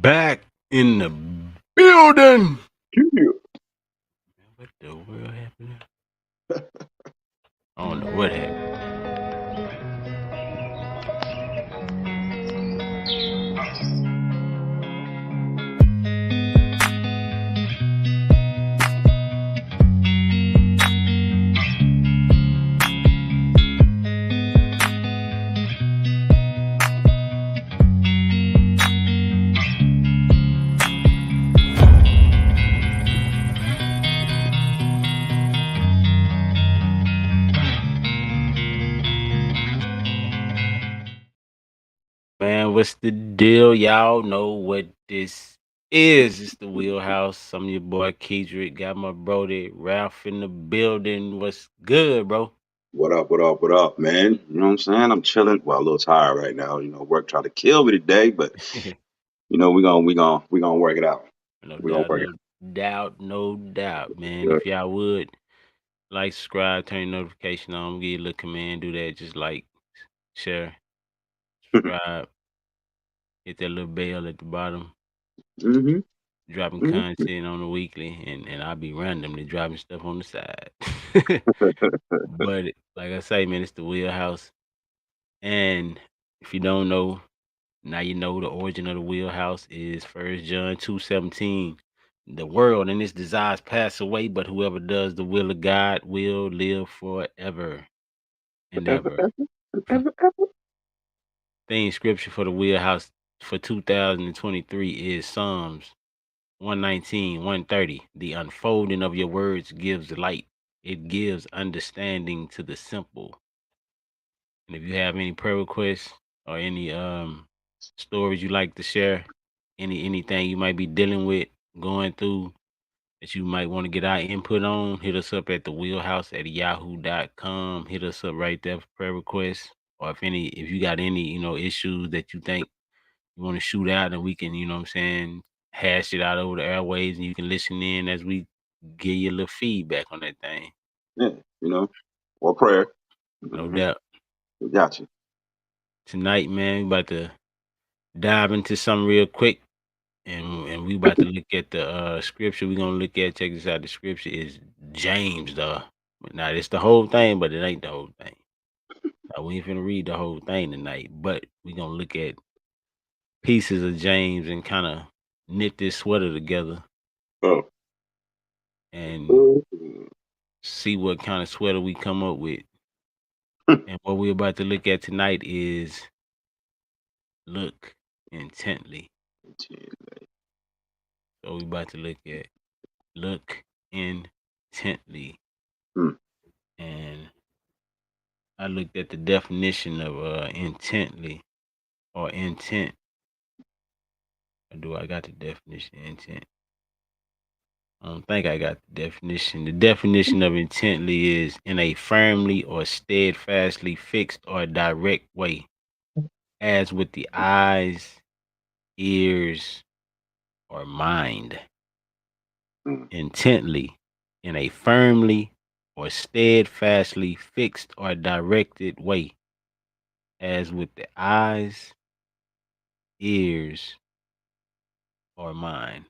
Back in the building. Yeah. What the world happened? I don't know what happened. Man, what's the deal? Y'all know what this is. It's the Wheelhouse. I'm your boy Kedrick. Got my brody Ralph in the building. What's good, bro? What up, what up, what up, man? You know what I'm saying? I'm chilling. Well, a little tired right now. Work tried to kill me today, but we gonna work it out. No We're gonna doubt, work no doubt, no doubt, man. it If y'all would like, subscribe, turn your notification on, give you a little command, do that. Just like, share, out. subscribe, hit that little bell at the bottom. hmm Dropping hmm content on the weekly, and I'll be randomly dropping stuff on the side. But like I say, man, it's the Wheelhouse. And if you don't know, now you know the origin of the Wheelhouse is 1 John 2:17. The world and its desires pass away, but whoever does the will of God will live forever and Ever, ever. ever, ever, ever. Theme scripture for the Wheelhouse for 2023 is Psalms 119, 130. The unfolding of your words gives light. It gives understanding to the simple. And if you have any prayer requests or any stories you like to share, anything you might be dealing with, going through that you might want to get our input on, hit us up at the wheelhouse at yahoo.com. Hit us up right there for prayer requests. Or if you got any, issues that you think you want to shoot out and we can, what I'm saying, hash it out over the airways and you can listen in as we give you a little feedback on that thing. Yeah, or prayer. No hmm doubt. We got you. Tonight, man, we about to dive into something real quick. And we about to look at the scripture. We're gonna look at, check this out. The scripture is James, though. Now it's the whole thing, but it ain't the whole thing. Now, we ain't finna read the whole thing tonight, but we gonna look at pieces of James and kind of knit this sweater together Oh. and Mhm. see what kind of sweater we come up with. And what we're about to look at tonight is look intently. So we about to look at look intently. Hmm. And I looked at the definition of intently or intent. Or do I got the definition of intent? I don't think I got the definition. The definition of intently is in a firmly or steadfastly fixed or direct way, as with the eyes, ears, or mind. Hmm. Intently, in a firmly or steadfastly fixed or directed way, as with the eyes, ears, or mind.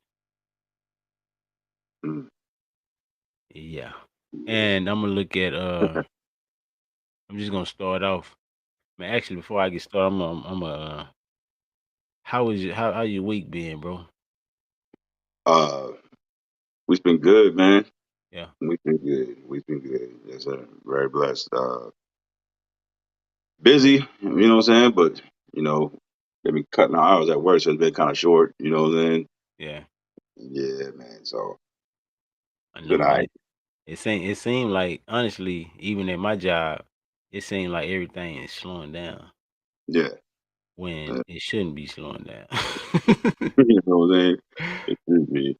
Hmm. Yeah. And I'm gonna look at I'm just gonna start off. Man, actually before I get started, how is your how your week been, bro? Uh, we've been good, man. Yeah. We've been good. We've been good. Yes, sir. Very blessed. Busy, you know what I'm saying? But, you know, they've been cutting our hours at work, so it's been kind of short, you know what I'm saying? Yeah. Yeah, man. So I it's been know, all man. right. It seemed like honestly, even at my job, it seemed like everything is slowing down Yeah. when Yeah. it shouldn't be slowing down. You know what I'm saying? It should be.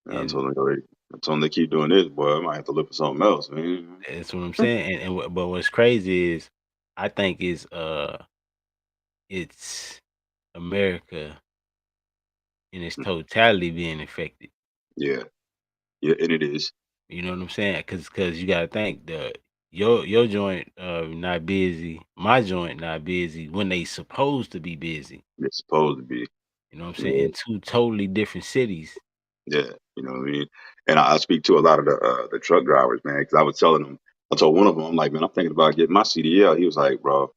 I And told them, I told them they keep doing this, boy. I might have to look for something else, man. that's what I'm saying. But what's crazy is I think it's America in its totality being affected. Yeah. Yeah, and it is. You know what I'm saying? Cause you gotta think your joint not busy, my joint not busy when they supposed to be busy. It's supposed to be. You know what I'm saying? Yeah, In two totally different cities. yeah, you know what I mean? And I speak to a lot of the truck drivers, man, because I was telling them, I told one of them, I'm like, man, I'm thinking about getting my CDL. He was like, bro,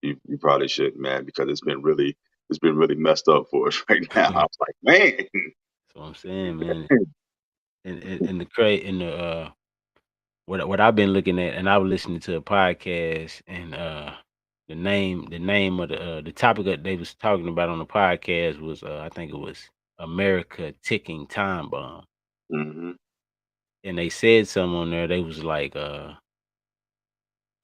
you probably should, man, because it's been really messed up for us right now. I was like, man, That's what I'm saying, man. And the what I've been looking at, and I was listening to a podcast, and the name of the topic that they was talking about on the podcast was I think it was America ticking time bomb, hmm and they said something on there. They was like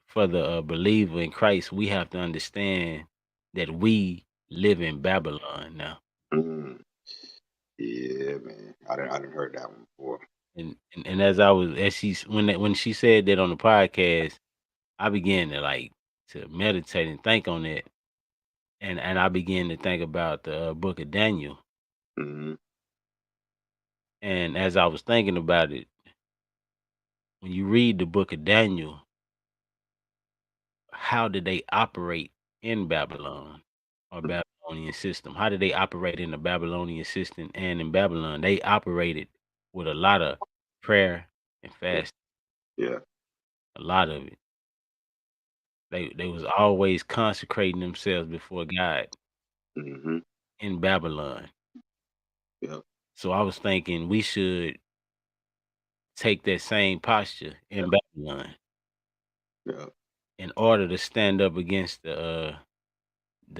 for the believer in Christ, we have to understand that we live in Babylon now. hmm yeah, man, I didn't heard that one before. And as I was as she when she said that on the podcast, I began to to meditate and think on it, and I began to think about the book of Daniel. hmm And as I was thinking about it, when you read the book of Daniel, how did they operate in Babylon or Babylonian system? How did they operate in the Babylonian system and in Babylon? They operated with a lot of prayer and Yeah, fast, yeah, a lot of it. They was always consecrating themselves before God hmm in Babylon. yeah, So I was thinking we should take that same posture yeah, in Babylon yeah, in order to stand up against the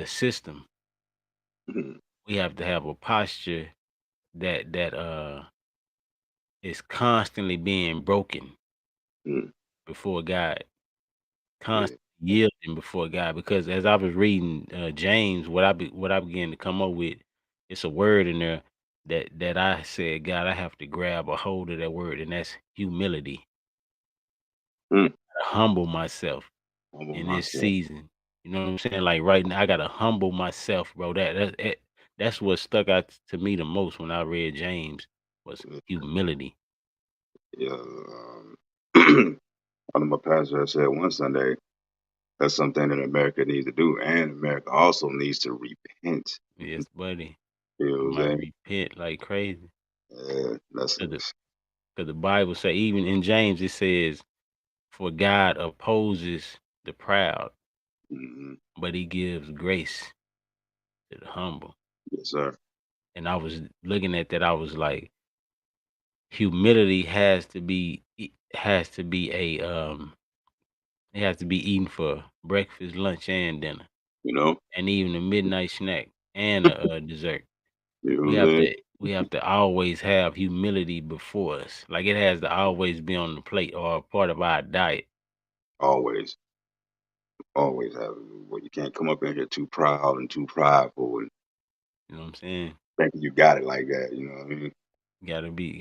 system. mhm, We have to have a posture that is constantly being broken mm, before God, yeah, constantly yielding before God. Because as I was reading James, what I began to come up with, it's a word in there that I said, God, I have to grab a hold of that word, and that's humility. mm, Humble myself humble in this myself. season. You know what I'm saying? Like right now, I gotta humble myself, bro. That's what stuck out to me the most when I read James was humility. Yeah, one of my pastors said one Sunday that's something that America needs to do, and America also needs to repent. Yes, buddy. You know We what I'm might saying? repent like crazy. Yeah, that's Cause the Bible say even in James it says, "For God opposes the proud, hmm but He gives grace to the humble." yes, sir. And I was looking at that, I was like, humility has to be a it has to be eaten for breakfast, lunch, and dinner, You know, and even a midnight snack and a dessert. you know what I'm saying? We have to always have humility before us. Like it has to always be on the plate or a part of our diet. Always, always have it. Well, you can't come up in here too proud and too prideful and You know what I'm saying? thinking you got it like that. You know what I mean?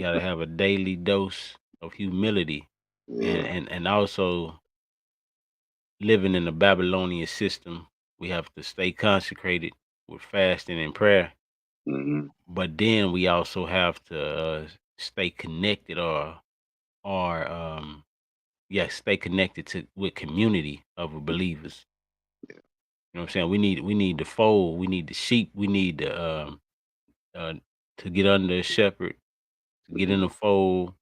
Gotta have a daily dose of humility, Yeah. and also living in the Babylonian system. We have to stay consecrated with fasting and prayer, hmm but then we also have to stay connected or yes, stay connected to with community of believers. Yeah. You know what I'm saying? We need the fold, we need the sheep, we need the uh to get under a shepherd, to get in hmm the fold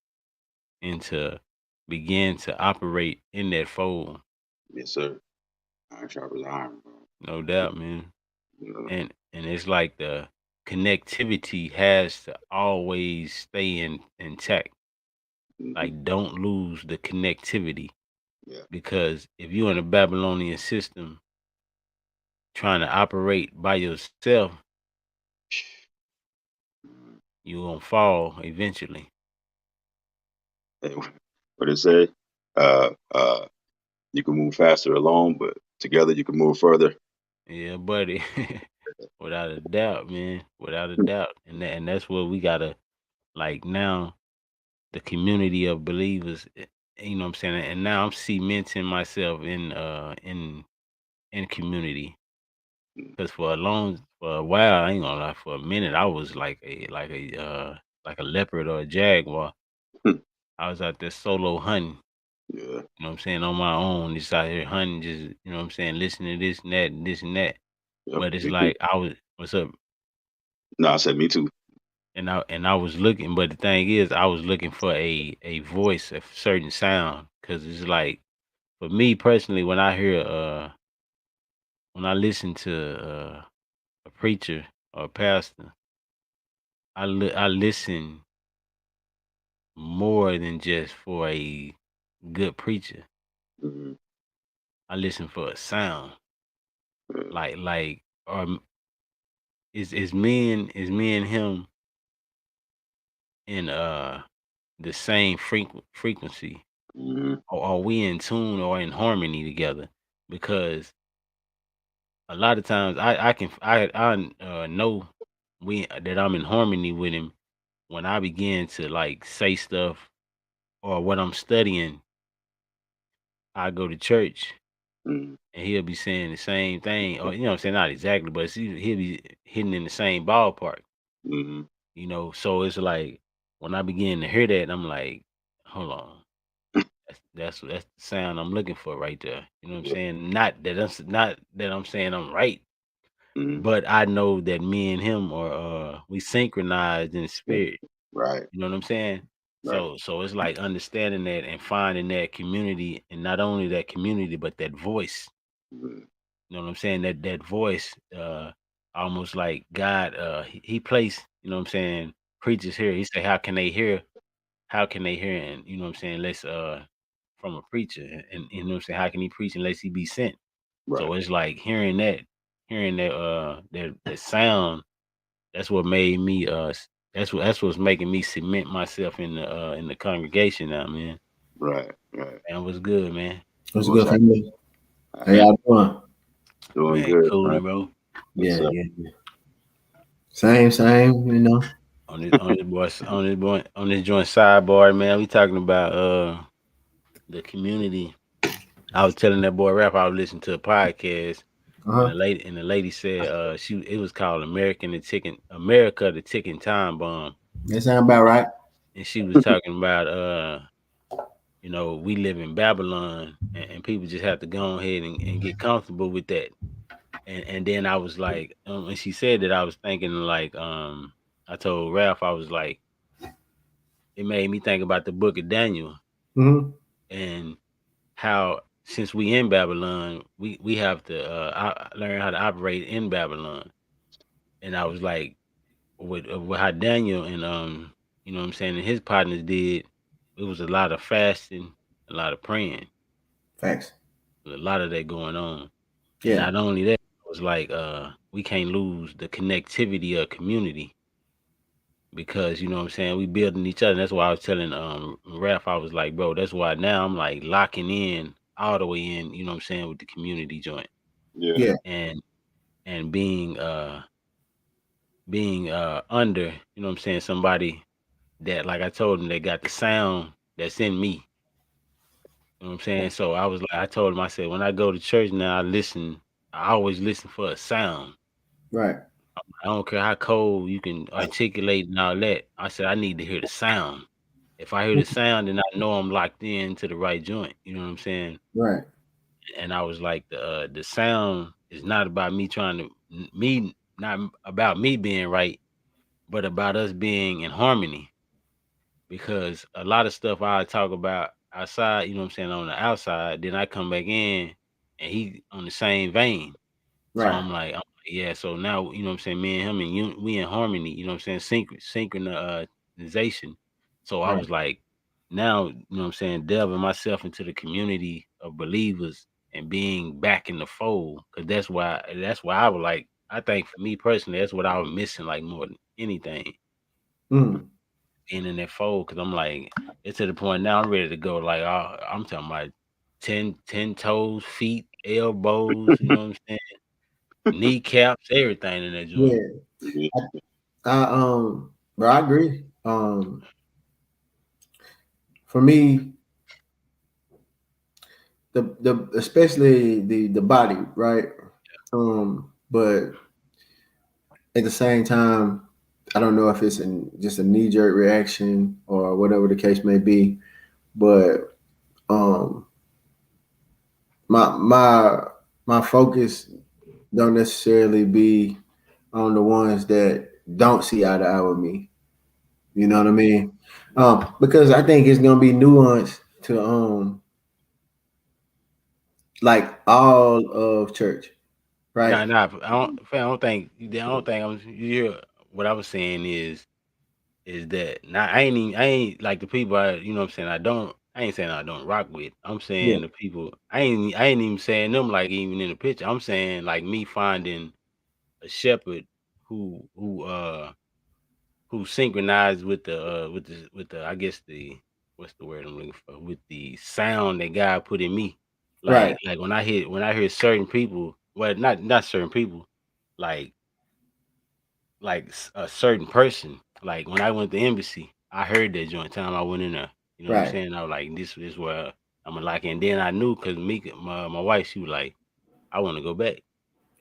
and to begin to operate in that fold. Yes, sir. Iron sharpens iron, bro. No doubt, man. You know? And it's like the connectivity has to always stay intact. hmm Like don't lose the connectivity Yeah. because if you're in a Babylonian system trying to operate by yourself, Mhm. you're gonna fall eventually. Hey, what it say? Uh, you can move faster alone, but together you can move further. Yeah, buddy. Without a doubt, man. Without a doubt. And that's what we gotta like now, the community of believers, you know what I'm saying? And now I'm cementing myself in community. Cause for a while, I ain't gonna lie, for a minute I was like a leopard or a jaguar. I was out there solo hunting. Yeah. You know what I'm saying? On my own, just out here hunting, just you know what I'm saying, listening to this and that and this and that. Yep. But it's Me too. like I was what's up? No, I said me too. And I was looking, but the thing is, I was looking for a voice, a certain sound, because it's like for me personally, when I listen to a preacher or a pastor, I listen more than just for a good preacher. Mm-hmm. I listen for a sound, like is me and him in the same frequency, Mm-hmm. or are we in tune or in harmony together? Because a lot of times I know we that I'm in harmony with him when I begin to like say stuff or what I'm studying. I go to church Mm-hmm. and he'll be saying the same thing, or you know what I'm saying, not exactly, but he'll be hitting in the same ballpark. Mm-hmm. So it's like when I begin to hear that, I'm like, hold on, that's the sound I'm looking for right there. You know what I'm Yeah. saying? Not that I'm saying I'm right, Mm-hmm. but I know that me and him are we synchronized in Yeah. spirit. Right. You know what I'm saying? Right. So it's like understanding that and finding that community, and not only that community, but that voice. Mm-hmm. You know what I'm saying? That voice, almost like God, he placed, you know what I'm saying, preachers here. He said, how can they hear? How can they hear? And you know what I'm saying? Let's from a preacher, and you know what I'm saying, how can he preach unless he be sent? Right. So it's like hearing that sound. That's what made me that's what's making me cement myself in the congregation now, man. Right. Right. Man, what's good, man? What's Most good, family? How happened. y'all doing? Doing Man, good, man. cooling, bro. Yes, Yeah, sir. yeah, yeah. Same, you know. On this joint sidebar, man. We talking about the community. I was telling that boy Rap I was listening to a podcast, and Uh-huh. the lady said it was called America the Ticking Time Bomb. That sound about right. And she was talking about we live in Babylon, and people just have to go ahead and get comfortable with that. And then I was like, when she said that, I was thinking like, I told Ralph, I was like, it made me think about the book of Daniel, Mm-hmm. and how since we in Babylon, we have to learn how to operate in Babylon. And I was like, with how Daniel and you know what I'm saying, and his partners did, it was a lot of fasting, a lot of praying, Facts. a lot of that going on. And Yeah. not only that, it was like we can't lose the connectivity of community, because you know what I'm saying, we building each other. And that's why I was telling Raph, I was like, bro, that's why now I'm like locking in all the way in, you know what I'm saying, with the community joint. Yeah. Yeah. And being under, you know what I'm saying, somebody that, like I told him, they got the sound that's in me. You know what I'm saying? So I was like, I told him, I said, when I go to church now, I always listen for a sound. Right. I don't care how cold you can articulate and all that. I said, I need to hear the sound. If I hear the sound, then I know I'm locked in to the right joint. You know what I'm saying? Right. And I was like, the sound is not about me not about me being right, but about us being in harmony. Because a lot of stuff I talk about outside, you know what I'm saying, on the outside, then I come back in and he on the same vein. So Right. I'm like, yeah. So now, you know what I'm saying, me and him and we in harmony. You know what I'm saying, synchronization. So I Right. was like, now, you know what I'm saying, delving myself into the community of believers and being back in the fold, because that's why I was like, I think for me personally, that's what I was missing like more than anything, Mm. being in that fold. Because I'm like, it's to the point now I'm ready to go. Like I'm talking about 10 toes, feet, elbows. You know what I'm saying? Kneecaps, everything in that joint. Yeah. Yeah. Bro, I agree. For me, the especially the body, right? But at the same time, I don't know if it's just a knee jerk reaction or whatever the case may be, but um my focus don't necessarily be on the ones that don't see eye to eye with me. You know what I mean? Because I think it's gonna be nuanced to like all of church, right? Nah, I don't think what I was saying is that now I ain't like the people you know what I'm saying, I ain't saying I don't rock with. I'm Yeah, saying the people I ain't even saying them like even in the picture. I'm saying like me finding a shepherd who who uh who synchronized with the I guess the what's the word I'm looking for, with the sound that God put in me. right, Like when I hear certain people, well not certain people, like a certain person. Like when I went to embassy, I heard that joint time I went in there. You know what I'm right, saying? I was like, this where I'm gonna like it. And then I knew because Mika, my wife, she was like, I want to go back. You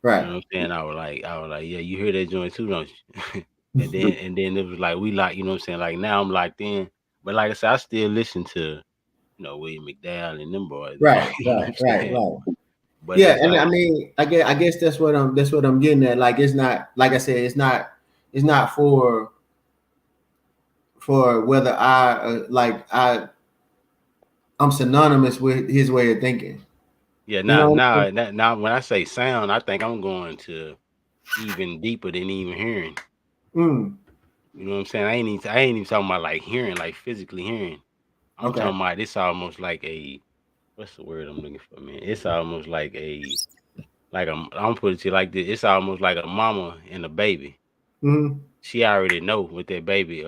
right, know what I'm saying? I was like, yeah, you hear that joint too, don't you? and then it was like we like, you know what I'm saying? Like now I'm locked in. But like I said, I still listen to, William McDowell and them boys, though. right, You know what I'm saying? right. But Yeah, it's and I like, mean, I guess that's what I'm getting at. Like, it's not like I said, it's not for whether I'm synonymous with his way of thinking. yeah, You know what I now when I say sound, I think I'm going to even deeper than even hearing. mean? You know what I'm saying? I ain't even talking about like hearing, like physically hearing. I'm Okay. talking about it's almost like a what's the word I'm looking for, man? It's almost like I'm putting it to you like this. It's almost like a mama and a baby. Hmm. She already know with that baby,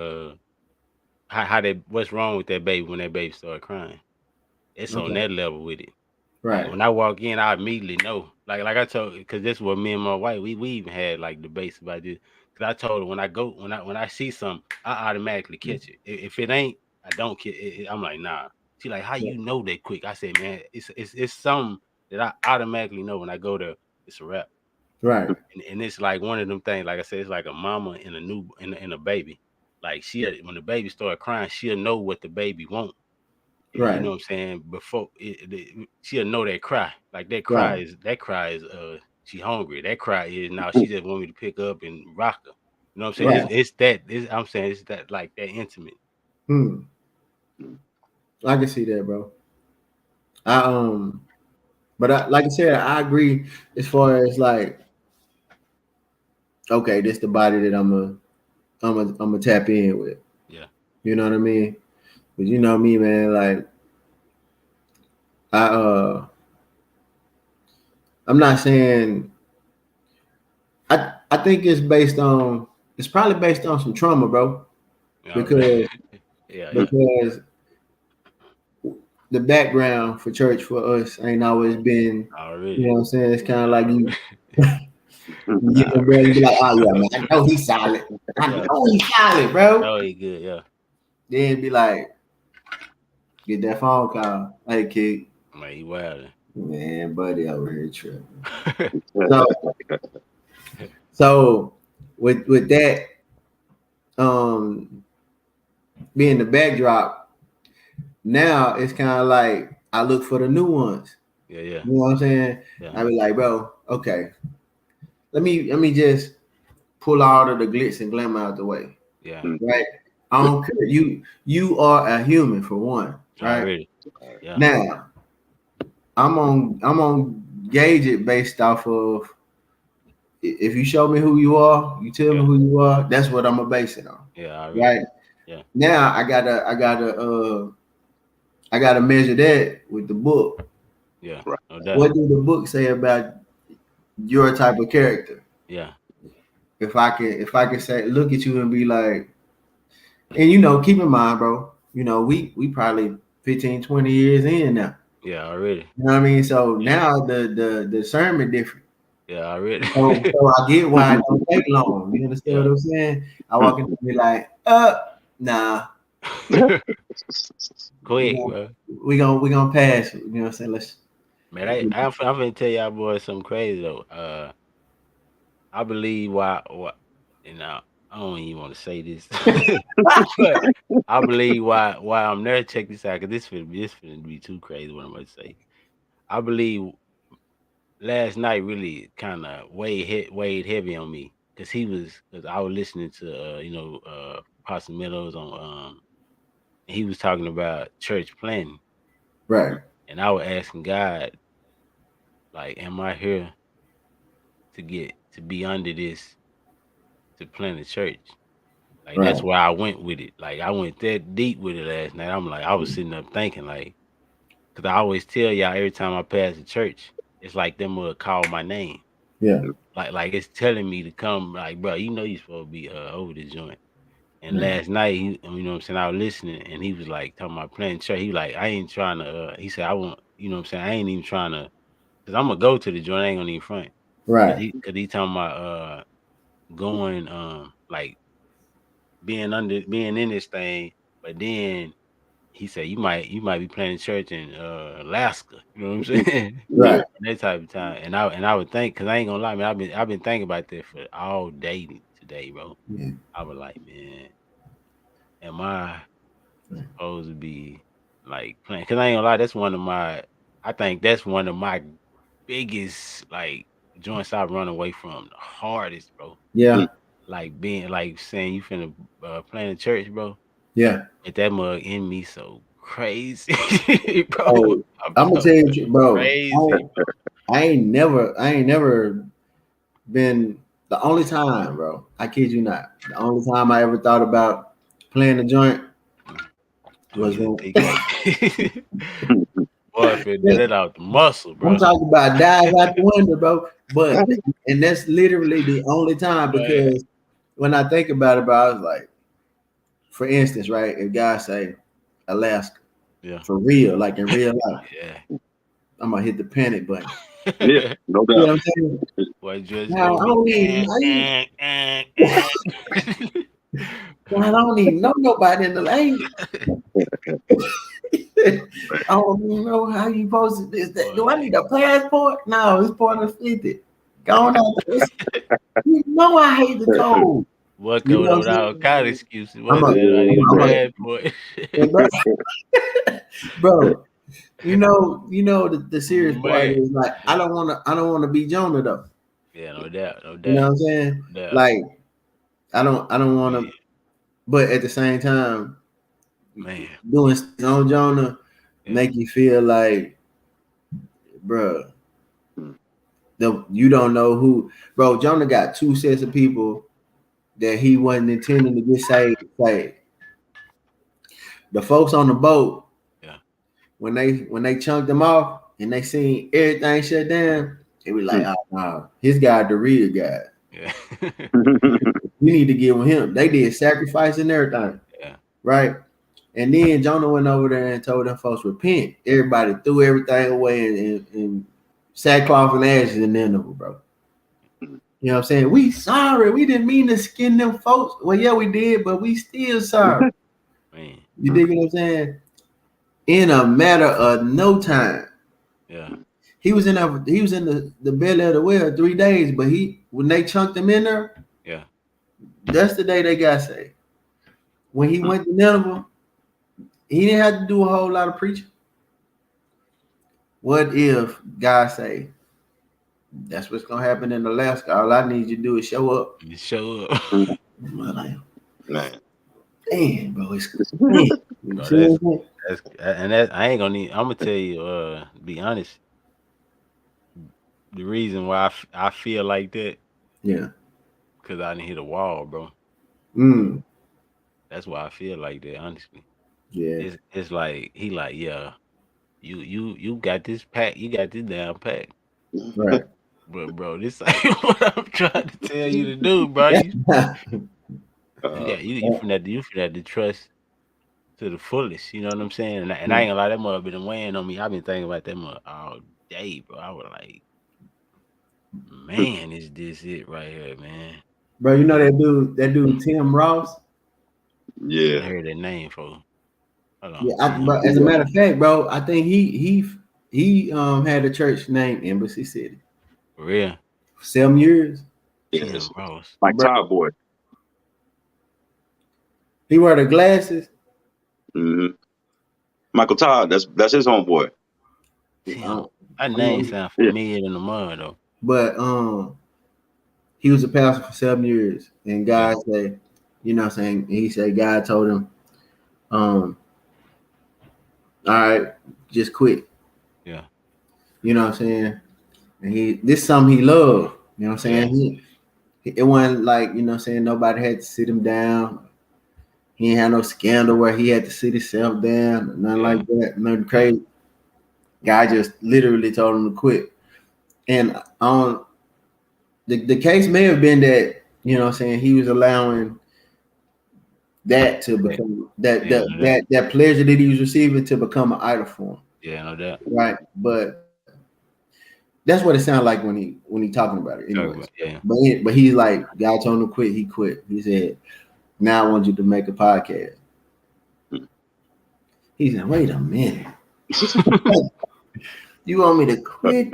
how that what's wrong with that baby when that baby start crying. It's on Okay. that level with it. Like Right. when I walk in, I immediately know. Like I told, because this is what me and my wife we even had like debates about this. Because I told her when I see something, I automatically catch it. If it ain't, I don't catch it. I'm like nah. She like, how you know that quick? I said, man, it's something that I automatically know when I go there. It's a wrap. Right. And it's like one of them things. Like I said, it's like a mama and a baby. Like when the baby start crying, she'll know what the baby want. You Right. know what I'm saying? Before she'll know that cry. Like Right. that cry is she hungry. That cry is now she just want me to pick up and rock her. You know what I'm saying? Right. I'm saying it's that like that intimate. Hmm. I can see that, bro. I but like I said, I agree as far as like, okay, this the body that I'm a tap in with. Yeah. You know what I mean? But you know me, man. Like I I'm not saying I think it's probably based on some trauma, bro. Already. Because Yeah. because the background for church for us ain't always been, you know Already. what I'm saying? It's kind of like Already. you get the bro, you be like, oh yeah, man, I know he's solid. I Yeah. know he's solid, bro. Oh, he good. Yeah. Then be like, get that phone call. Hey kid, Man, he wild. man, buddy over here tripping. So so with that being the backdrop, now it's kind of like I look for the new ones. Yeah. Yeah. You know what I'm saying? Yeah. I be like, bro, okay, let me just pull all of the glitz and glamour out the way, Yeah. right? I don't care. You are a human for one, right? Already. Yeah. Now I'm on gauge it based off of if you show me who you are, you tell me Yeah. who you are. That's what I'm gonna base it on, Yeah. Already. right? Yeah. Now I gotta measure that with the book. Yeah. Right. No doubt. What do the book say about your type of character? Yeah. If I can say look at you and be like, and keep in mind, bro, we probably 15, 20 years in now. Yeah. Already. You know what I mean? So Yeah. now the sermon different. Yeah. Already. So I get why it don't take long. You understand Yeah. what I'm saying? I walk in and be like, nah, we Quick, gonna bro. we gonna pass. You know what I'm saying? Let's Man, I'm finna tell y'all boys something crazy though. I believe you know, I don't even want to say this, but I believe why I'm there. Check this out, cause this finna be too crazy. What I'm gonna say. I believe last night really kind of weighed heavy on me. because I was listening to Pastor Meadows on and he was talking about church planning, Right. and I was asking God, like, am I here to be under this to plant a church? Like Right. that's where I went with it. Like I went that deep with it last night. I'm like, I was sitting up thinking, like, because I always tell y'all every time I pass the church, it's like them would call my name. Yeah. Like it's telling me to come. Like, bro, you know you supposed to be over this joint. And Yeah. last night, you know what I'm saying, I was listening, and he was like talking about playing church. He was like, I ain't trying to. He said, I want, you know what I'm saying, I ain't even trying to, cause I'm gonna go to the joint. I ain't gonna even front, Right. cause he talking about going like being in this thing, but then he said you might be planning church in Alaska. You know what I'm saying? Right. That type of time. And I would think, cause I ain't gonna lie, man, I've been thinking about that for all day today, bro. Yeah. I was like, man, am I supposed to be like playing? Cause I ain't gonna lie, I think that's one of my biggest like joints I run away from the hardest, bro. Yeah. Like being like saying you finna plan in church, bro. Yeah. If that mug in me so crazy, bro. Oh, I'm I'm gonna so tell you, bro. crazy. I ain't never been the only time, bro. I kid you not. The only time I ever thought about playing the joint Oh was yeah, when TK. Boy, if it did it out the muscle, I'm bro. talking about dive out the window, bro. But and that's literally the only time Man. because when I think about it, bro, I was like, for instance, right? If guys say Alaska, Yeah. for real, like in real life, Yeah. I'm gonna hit the panic button. Yeah, no You know doubt. what I'm saying? Boy, just Now, gonna I be don't even know nobody in the lane. I don't even know how you posted this. Do I need a passport? No, it's part of 50. Go on out there. You know I hate the cold. What You coming know up what with I'm all saying? kind of excuses? I'm What a, I need I'm a a, passport. bro. You know the serious part Man. is like I don't wanna be Jonah though. Yeah, no doubt, no You know what doubt, I'm saying? no doubt. Like I don't wanna, Man, but at the same time, man. doing on Jonah Yeah. make you feel like, bro, Mm. you don't know who, bro. Jonah got two sets of people that he wasn't intending to get saved. Like the folks on the boat, Yeah. when they chunked them off and they seen everything shut down, they be like, oh no, his guy the real guy. Yeah. We need to give him. They did sacrifice and everything, Yeah. right? And then Jonah went over there and told them folks repent. Everybody threw everything away and sackcloth and ashes in Nineveh, bro. You know what I'm saying? We sorry. We didn't mean to skin them folks. Well, yeah, we did, but we still sorry. Man. You dig what I'm saying? In a matter of no time. Yeah. He was in the belly of the whale 3 days, but when they chunked him in there, Yeah. that's the day they got saved. When he went to Nineveh, he didn't have to do a whole lot of preaching. What if God say, that's what's gonna happen in Alaska? All I need you to do is show up. You show up. Man. Damn, bro, it's Bro, man. I ain't gonna need. I'm gonna tell you. To be honest, the reason why I feel like that, Yeah. because I didn't hit a wall, bro. Mm. That's why I feel like that. Honestly, Yeah. it's like he like, yeah, you got this pack. You got this down pack. Right. But bro, this ain't what I'm trying to tell you to do, bro. You got you finna have to trust to the fullest. You know what I'm saying? And I ain't gonna lie, that mother been weighing on me. I've been thinking about that mother all day, bro. I was like, man, is this it right here, man? Bro, you know that dude Tim Ross? I Yeah. heard that name for. Hold on, Yeah, Tim. bro, as a matter of fact, bro, I think he had a church named Embassy City For real, for 7 years. Tim Yes. Ross. Like Bro, Todd Boy. he wear the glasses. hmm Michael Todd, that's his homeboy. Tim. That I name know, sound Yeah. familiar in the mud though. but he was a pastor for 7 years, and God Yeah. said, you know what I'm saying? He said God told him, all right, just quit. Yeah. You know what I'm saying? And this is something he loved. You know what I'm Yeah. saying? It wasn't like, you know what I'm saying, nobody had to sit him down. He ain't had no scandal where he had to sit himself down, nothing Yeah. like that, nothing crazy. Guy just literally told him to quit. And the case may have been that, you know what I'm saying, he was allowing that to become Yeah, no doubt. that pleasure that he was receiving to become an idol for him. Yeah, no doubt. Right. But that's what it sounded like when he talking about it anyways. Yeah. But he's like, God told him to quit, he quit. He said, now I want you to make a podcast. He said, wait a minute. You want me to quit?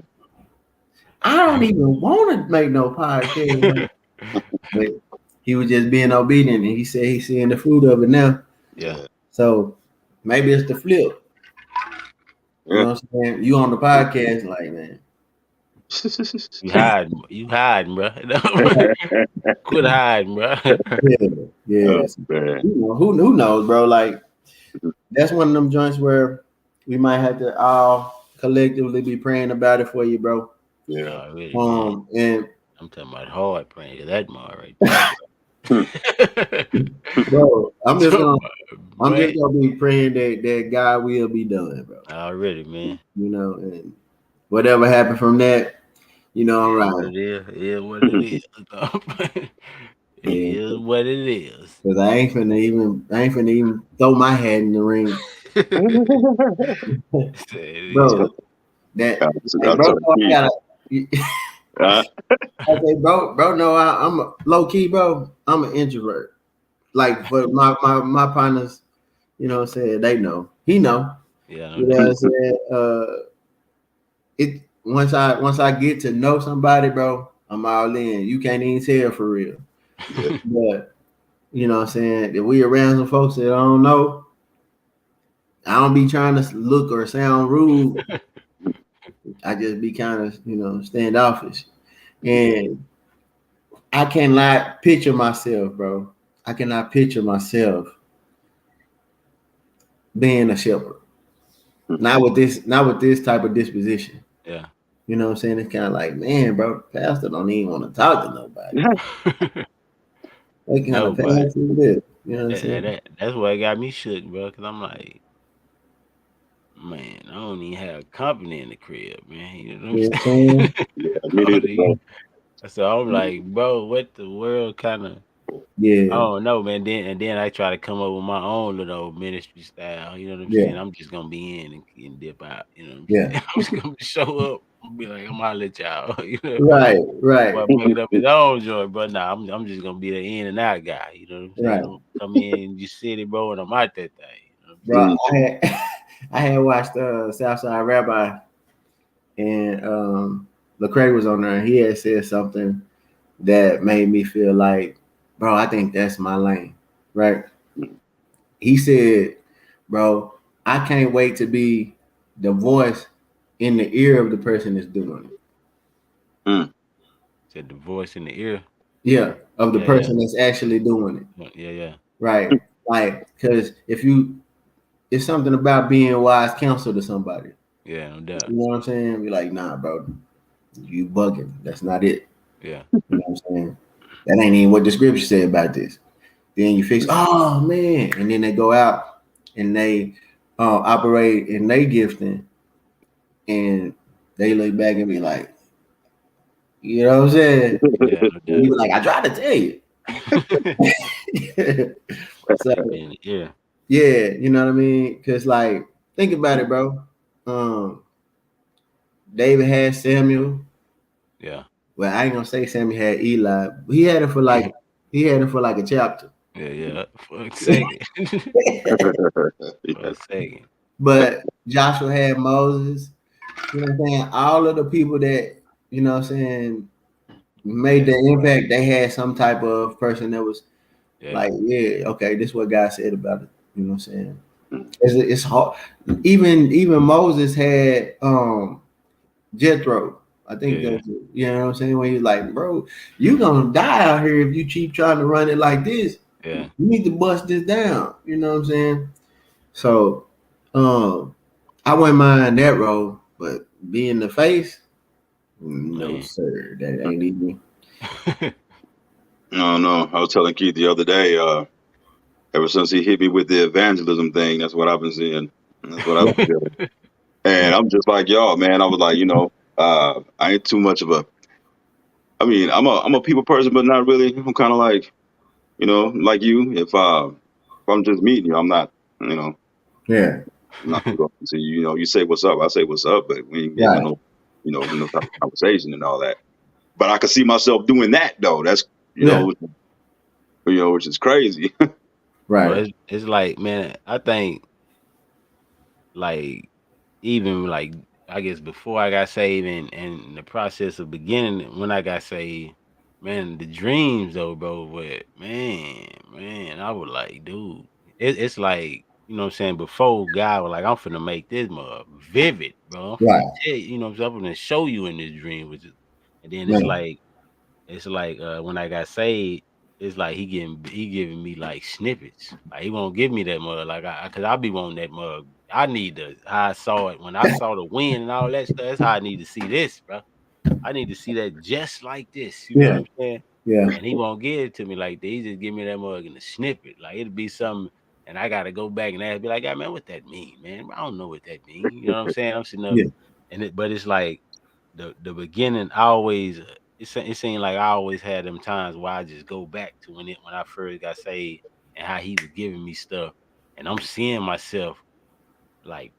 I don't even want to make no podcast. But he was just being obedient, and he said he's seeing the fruit of it now. Yeah. So maybe it's the flip. You know what I'm saying? You on the podcast, like, man. You hiding, bro. Quit hiding, bro. Yeah. Who knows, bro? Like, that's one of them joints where we might have to all collectively be praying about it for you, bro. Yeah. Really, man. And I'm talking about hard praying. That more right there. bro, I'm just gonna be praying that God will be done, bro. Already, man. You know, and whatever happened from that, you know, I'm right. What it is what it is. It is what it is. Cause I ain't finna even throw my hat in the ring. Bro, bro, no, I'm a low key, bro. I'm an introvert. Like, but my partners, you know what I'm saying, they know. He know. Yeah. You know what I'm saying? It once I get to know somebody, bro, I'm all in. You can't even tell for real. But you know what I'm saying, if we around some folks that I don't know, I don't be trying to look or sound rude. I just be kind of, you know, standoffish. And I cannot picture myself, bro. I cannot picture myself being a shepherd. Not with this type of disposition. Yeah. You know what I'm saying? It's kind of like, man, bro, pastor don't even want to talk to nobody. What kind of pastor is this? You know what I'm saying? That's what got me shook, bro. Cause I'm like, man, I don't even have company in the crib, man. You know what I'm saying? So I'm like, bro, what the world kind of? Yeah. I don't know, man. Then I try to come up with my own little ministry style. You know what I'm saying? I'm just gonna be in and dip out. You know what I'm saying? I'm just gonna show up. I'm be like, I'm gonna let y'all. You know? Right. But pick it up his own joint, but nah, I'm just gonna be the in and out guy. You know what I'm saying? Right. Don't come in and just sit it, bro, and I'm out that thing. You know bro, I had watched Southside Rabbi, and Lecrae was on there, and he had said something that made me feel like, bro, I think that's my lane, right? He said, bro, I can't wait to be the voice in the ear of the person that's doing it. Said the voice in the ear. Yeah, of the person that's actually doing it. Yeah. Right. Like, because it's something about being wise counsel to somebody. Yeah, no doubt. You know what I'm saying? Be like, nah, bro, you bugging. That's not it. Yeah. You know what I'm saying? That ain't even what the scripture said about this. Then you fix, oh man, and then they go out and they operate in their gifting, and they look back and be like, you know what I'm saying? Yeah, no you be like, I tried to tell you. So, yeah, you know what I mean? Because, like, think about it, bro. David had Samuel. Yeah. Well, I ain't gonna say Samuel had Eli, but he had it for like a chapter. Yeah, for a second. For a second. But Joshua had Moses. You know what I'm saying? All of the people that, you know what I'm saying, made the impact, they had some type of person that was like, yeah, okay, this is what God said about it. You know what I'm saying? It's hard. Even Moses had Jethro, I think Yeah. that's, you know what I'm saying? When you're like, bro, you gonna die out here if you keep trying to run it like this. Yeah. You need to bust this down. You know what I'm saying? So, I wouldn't mind that role, but being the face, no Man. sir, that ain't even. No. I was telling Keith the other day, ever since he hit me with the evangelism thing, that's what I've been seeing. That's what I've Yeah, been feeling. yeah, And I'm just like y'all, man. I was like, I ain't too much of a. I mean, I'm a people person, but not really. I'm kind of like, like you. If I'm just meeting you, I'm not, you know, yeah, not gonna go to you. You say what's up, I say what's up, but we ain't getting right, no, no type of conversation and all that. But I could see myself doing that though. That's yeah, which is crazy. Bro, right, it's like, man, I think like even like I guess before I got saved and the process of beginning when I got saved, man, the dreams though, bro, but man, I was like, dude, it's like, you know what I'm saying, before God was like, I'm finna make this more vivid, bro. I'm finna right, tell you, you know what I'm saying, I'm finna show you in this dream, and then man, it's like when I got saved, it's like he giving me like snippets. Like he won't give me that mug. Like cause I be wanting that mug. I need how I saw it when I saw the wind and all that stuff. That's how I need to see this, bro. I need to see that just like this. You know what yeah, I'm saying? yeah, And he won't give it to me like that. He just give me that mug in a snippet. Like it'll be something, and I gotta go back and ask, be like, "Ah, man, what that mean, man? I don't know what that mean." You know what I'm saying? I'm sitting up, yeah, but it's like the beginning. I always it seemed like I always had them times where I just go back to when I first got saved and how he was giving me stuff, and I'm seeing myself like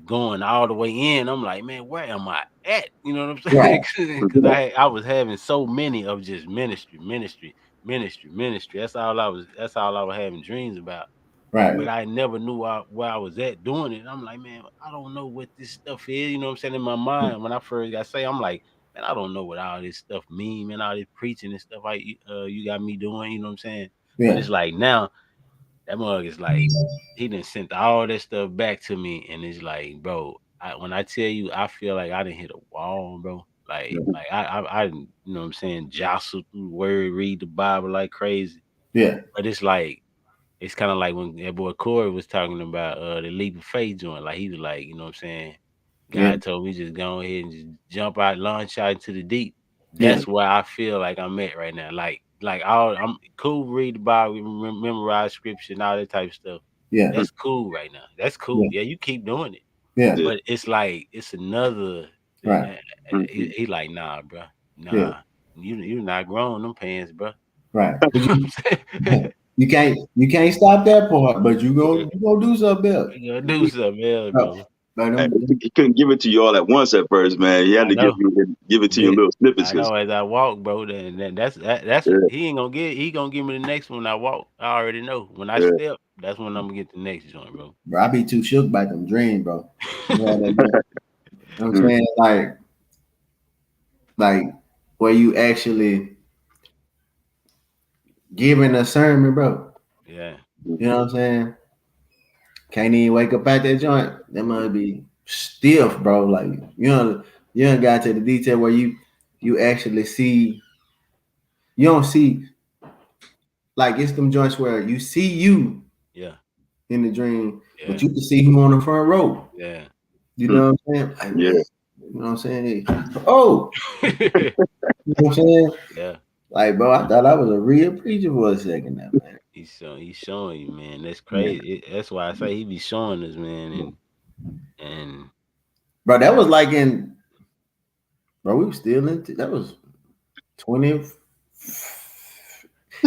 going all the way in. I'm like, man, where am I at? You know what I'm saying? right, Because I was having so many of just ministry. That's all I was having dreams about. But right, I never knew where I was at doing it. And I'm like, man, I don't know what this stuff is. You know what I'm saying? In my mind, when I first got saved, I'm like, man, I don't know what all this stuff mean, man. All this preaching and stuff like you got me doing. You know what I'm saying? But yeah, it's like now that mug is like he done sent all that stuff back to me, and it's like, bro, when I tell you, I feel like I didn't hit a wall, bro. I you know what I'm saying, jostle through the word, read the Bible like crazy. yeah, But it's like it's kind of like when that boy Corey was talking about the leap of faith joint. Like he was like, you know what I'm saying? yeah, God told me just go ahead and just jump out, launch out into the deep. yeah, That's where I feel like I'm at right now. Like I'm cool, read the Bible, memorize scripture and all that type of stuff. yeah, That's cool right now. That's cool. yeah, Yeah, you keep doing it. yeah, Yeah. But it's like it's another. right, Mhm. He like, nah, bro, yeah, nah. You not growing them pants, bro. right. But You know what I'm saying? you can't stop that part, but you gonna do something else. You gotta do something else, No, bro. but Hey, he couldn't give it to you all at once at first, man. He had I to know. give it to you in Bit little snippets. I 'Cause, know as I walk, bro, then that's yeah, he ain't gonna get he gonna give me the next one I walk. I already know. When I yeah. step, that's when I'm gonna get the next joint, bro. bro, I be too shook by them dreams, bro. You know what I mean? You know what I'm Mm, saying? Like where you actually giving a sermon, bro. Yeah. You know mhm. what I'm saying? Can't even wake up at that joint. That must be stiff, bro. Like you don't got to the detail where you actually see. You don't see like it's them joints where you see you Yeah. in the dream, but Yeah. you can see him on the front row. Yeah. You Mm, know what I'm saying? Like, yeah. man, you know what I'm saying? Oh, you know what I'm saying? Yeah. Like, bro, I thought I was a real preacher for a second now, man. He's showing you, man. That's Yeah. crazy. That's why I say he be showing us, man, and Bro, that was like bro, we were still that was 20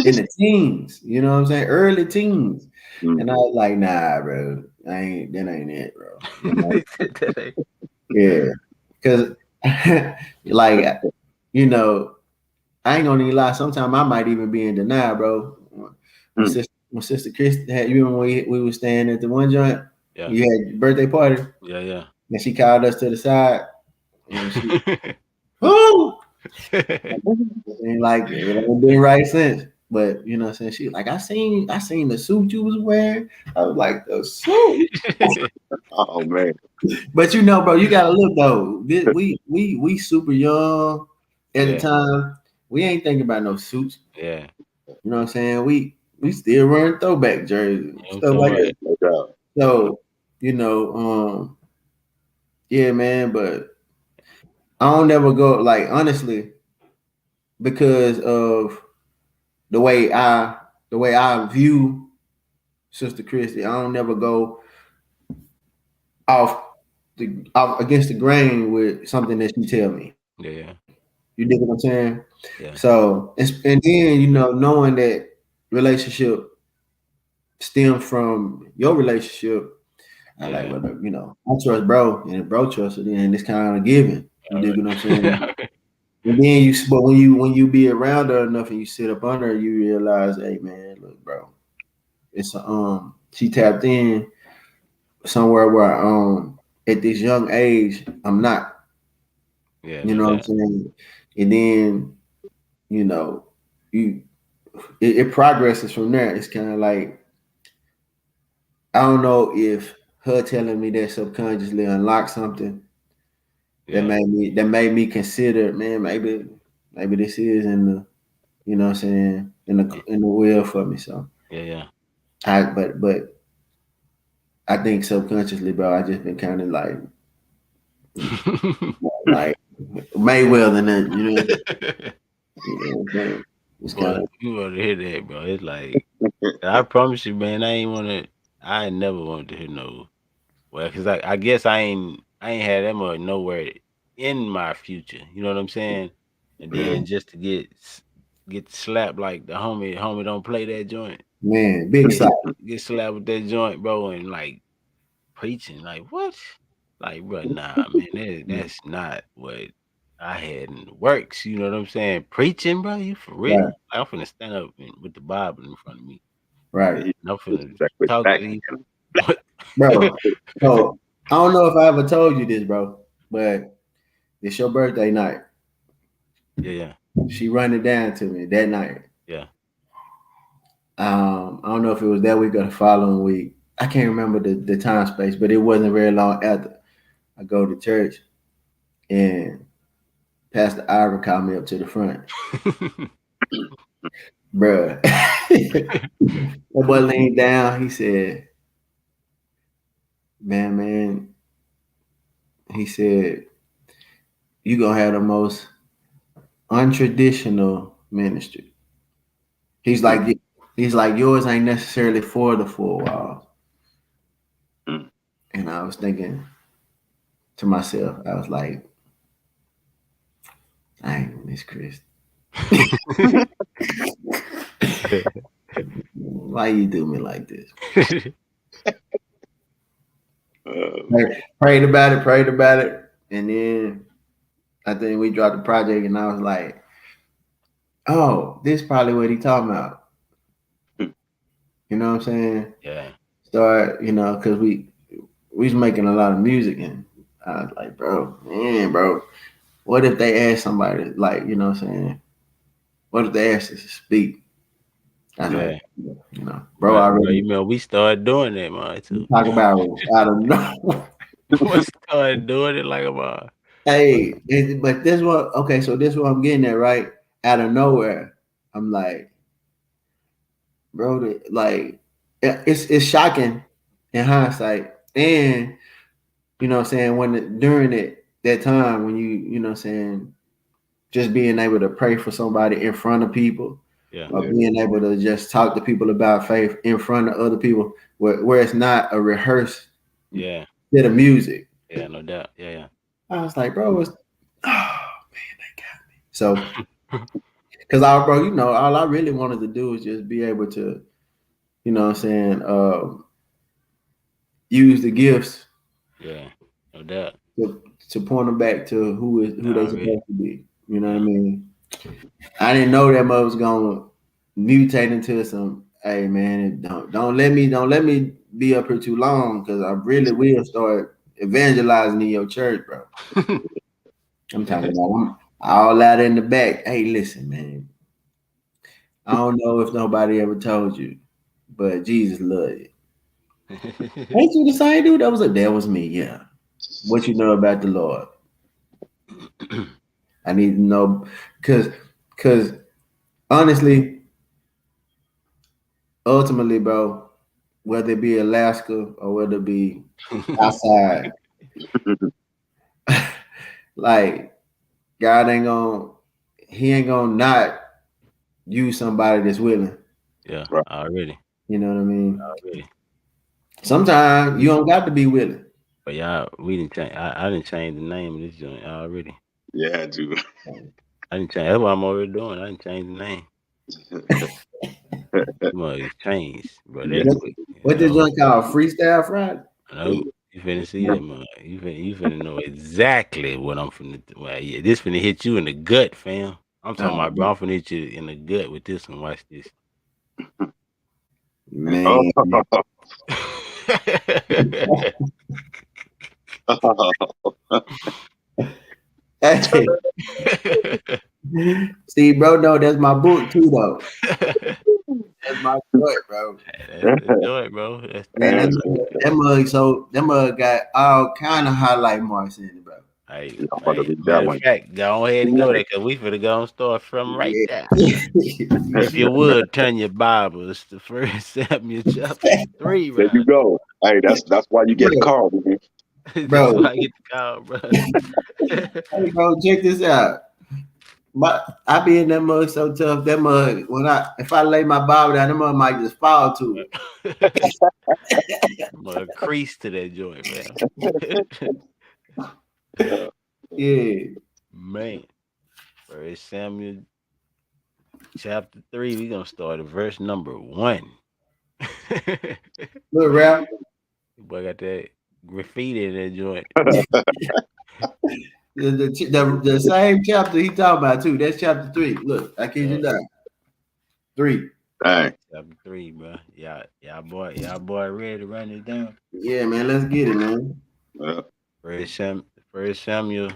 in the teens, you know what I'm saying? Early teens. And I Mhm. was like, nah, bro, that ain't it, bro. You know? Yeah. Cause like, you know, I ain't gonna even lie, sometimes I might even be in denial, bro. Mm. When sister Chris had you remember when we were staying at the one joint, yeah. you had your birthday party, Yeah, yeah. and she called us to the side and oh, and like it ain't been right since. But you know what I'm saying? She like, I seen the suit you was wearing. I was like, the suit. Oh man. But you know, bro, you gotta look though. We super young at the Yeah. time. We ain't thinking about no suits. Yeah. You know what I'm saying? We still wearing throwback jerseys, I'm stuff talking like about that. No doubt. So, you know, yeah, man, but I don't never go like honestly because of the way I view Sister Christy. I don't never go off off against the grain with something that she tell me. yeah. You dig what I'm saying? Yeah. So and then you know knowing that relationship stems from your relationship, I like Yeah. well you know I trust bro and if bro trusts it, then it's kind of given. You dig what I'm saying? And then but when you be around her enough and you sit up on her, you realize, hey man, look, bro, it's she tapped in somewhere where at this young age I'm not. Yeah, You no know what I'm doubt. saying? And then you know you it progresses from there. It's kind of like I don't know if her telling me that subconsciously unlocked something Yeah. that made me consider, man, maybe this is in the you know what I'm saying in the will for me. So Yeah, yeah. but I think subconsciously, bro, I just been kind of like Mayweather and you know what I'm saying? It's kind Boy, of you want to hear that, bro. It's like, I promise you, man, I ain't never wanted to hear no, well, cause I guess I ain't had that much nowhere in my future. You know what I'm saying? And then just to get slapped like the homie don't play that joint. man, big Get side, get slapped with that joint, bro, and like preaching, like what? Like, bro, nah, man, that's not what I had in the works. You know what I'm saying? Preaching, bro, you for real? right, I'm finna stand up with the Bible in front of me, right, He and I'm was finna back with talk back. to you. What? bro. So I don't know if I ever told you this, bro, but it's your birthday night. Yeah, yeah, She run it down to me that night. yeah. I don't know if it was that week or the following week. I can't remember the time space, but it wasn't very long after I go to church and Pastor Ira called me up to the front. Bruh. That boy leaned down. He said, man, he said, you gonna have the most untraditional ministry. He's like, yours ain't necessarily for the four walls. Mm. And I was thinking to myself, I was like, I ain't Miss Chris. Why you do me like this? Prayed about it, and then I think we dropped the project, and I was like, "Oh, this is probably what he talking about." You know what I'm saying? Yeah, Start, you know, because we was making a lot of music, and I was like, bro, what if they ask somebody, like, you know what I'm saying? What if they ask us to speak? I was like, yeah. you know, bro, Bro, already you know, we started doing that, man, you too. talk about out of nowhere. We started doing it like about, Hey, but this one, okay, so this what I'm getting at, right? Out of nowhere, I'm like, bro, like, it's shocking in hindsight, and you know what I'm saying during that time when you know what I'm saying, just being able to pray for somebody in front of people, yeah, or being able to just talk to people about faith in front of other people, where it's not a rehearsed yeah, bit of music. yeah, no doubt. Yeah, I was like, bro, it's so yeah. because bro, you know, all I really wanted to do is just be able to, you know what I'm saying, use the gifts Yeah, no doubt. to point them back to who they Already. supposed to be. You know what I Yeah. mean? I didn't know that mother was gonna mutate into some. Hey man, don't let me be up here too long because I really will start evangelizing in your church, bro. I'm talking about I'm all out in the back. Hey, listen, man. I don't know if nobody ever told you, but Jesus loved you. Ain't you the same dude that was like, that was me, yeah. What you know about the Lord? I need to know because honestly, ultimately, bro, whether it be Alaska or whether it be outside, like God ain't gonna he ain't gonna not use somebody that's willing. Yeah, Right. already. You know what I mean? Already. Sometimes you don't got to be willing. But y'all, we didn't change. I didn't change the name of this joint already. Yeah, dude. I didn't change. That's what I'm already doing. I didn't change the name. Mug is changed, bro. Yeah. That quick. What this joint called Freestyle Friday? No, you finna see that, mug. You finna know exactly what I'm finna. Well, yeah, this finna hit you in the gut, fam. I'm talking about, bro. I'm finna hit you in the gut with this one. Watch this. Oh. Man. Hey, see, bro, no, that's my book too, though. That's my book, bro. That's the joint, bro. That's the Man, joint. that mug got all kind of highlight marks in it, bro. Hey, Yeah, I'm about to man. read that Matter of one. fact, go ahead and go there because we finna go and start from right Yeah. there. If you would turn your Bibles to First Samuel chapter 3, There you right? go. Hey, that's why you get a bro, call, man. That's bro, why I get the call, bro. hey, bro, check this out. I be in that mug so tough. That mug, if I lay my Bible down, that mug might just fall to it. I'm gonna crease to that joint, man. Yeah. Man, First Samuel chapter 3, we gonna start at verse number 1. Look, rap. Boy got that graffiti in that joint. The same chapter he talking about too. That's chapter 3. Look, I kid you not. 3. Dang. Chapter 3, bro. Y'all boy ready to run it down? Yeah, man. Let's get it, man. Yeah. First Samuel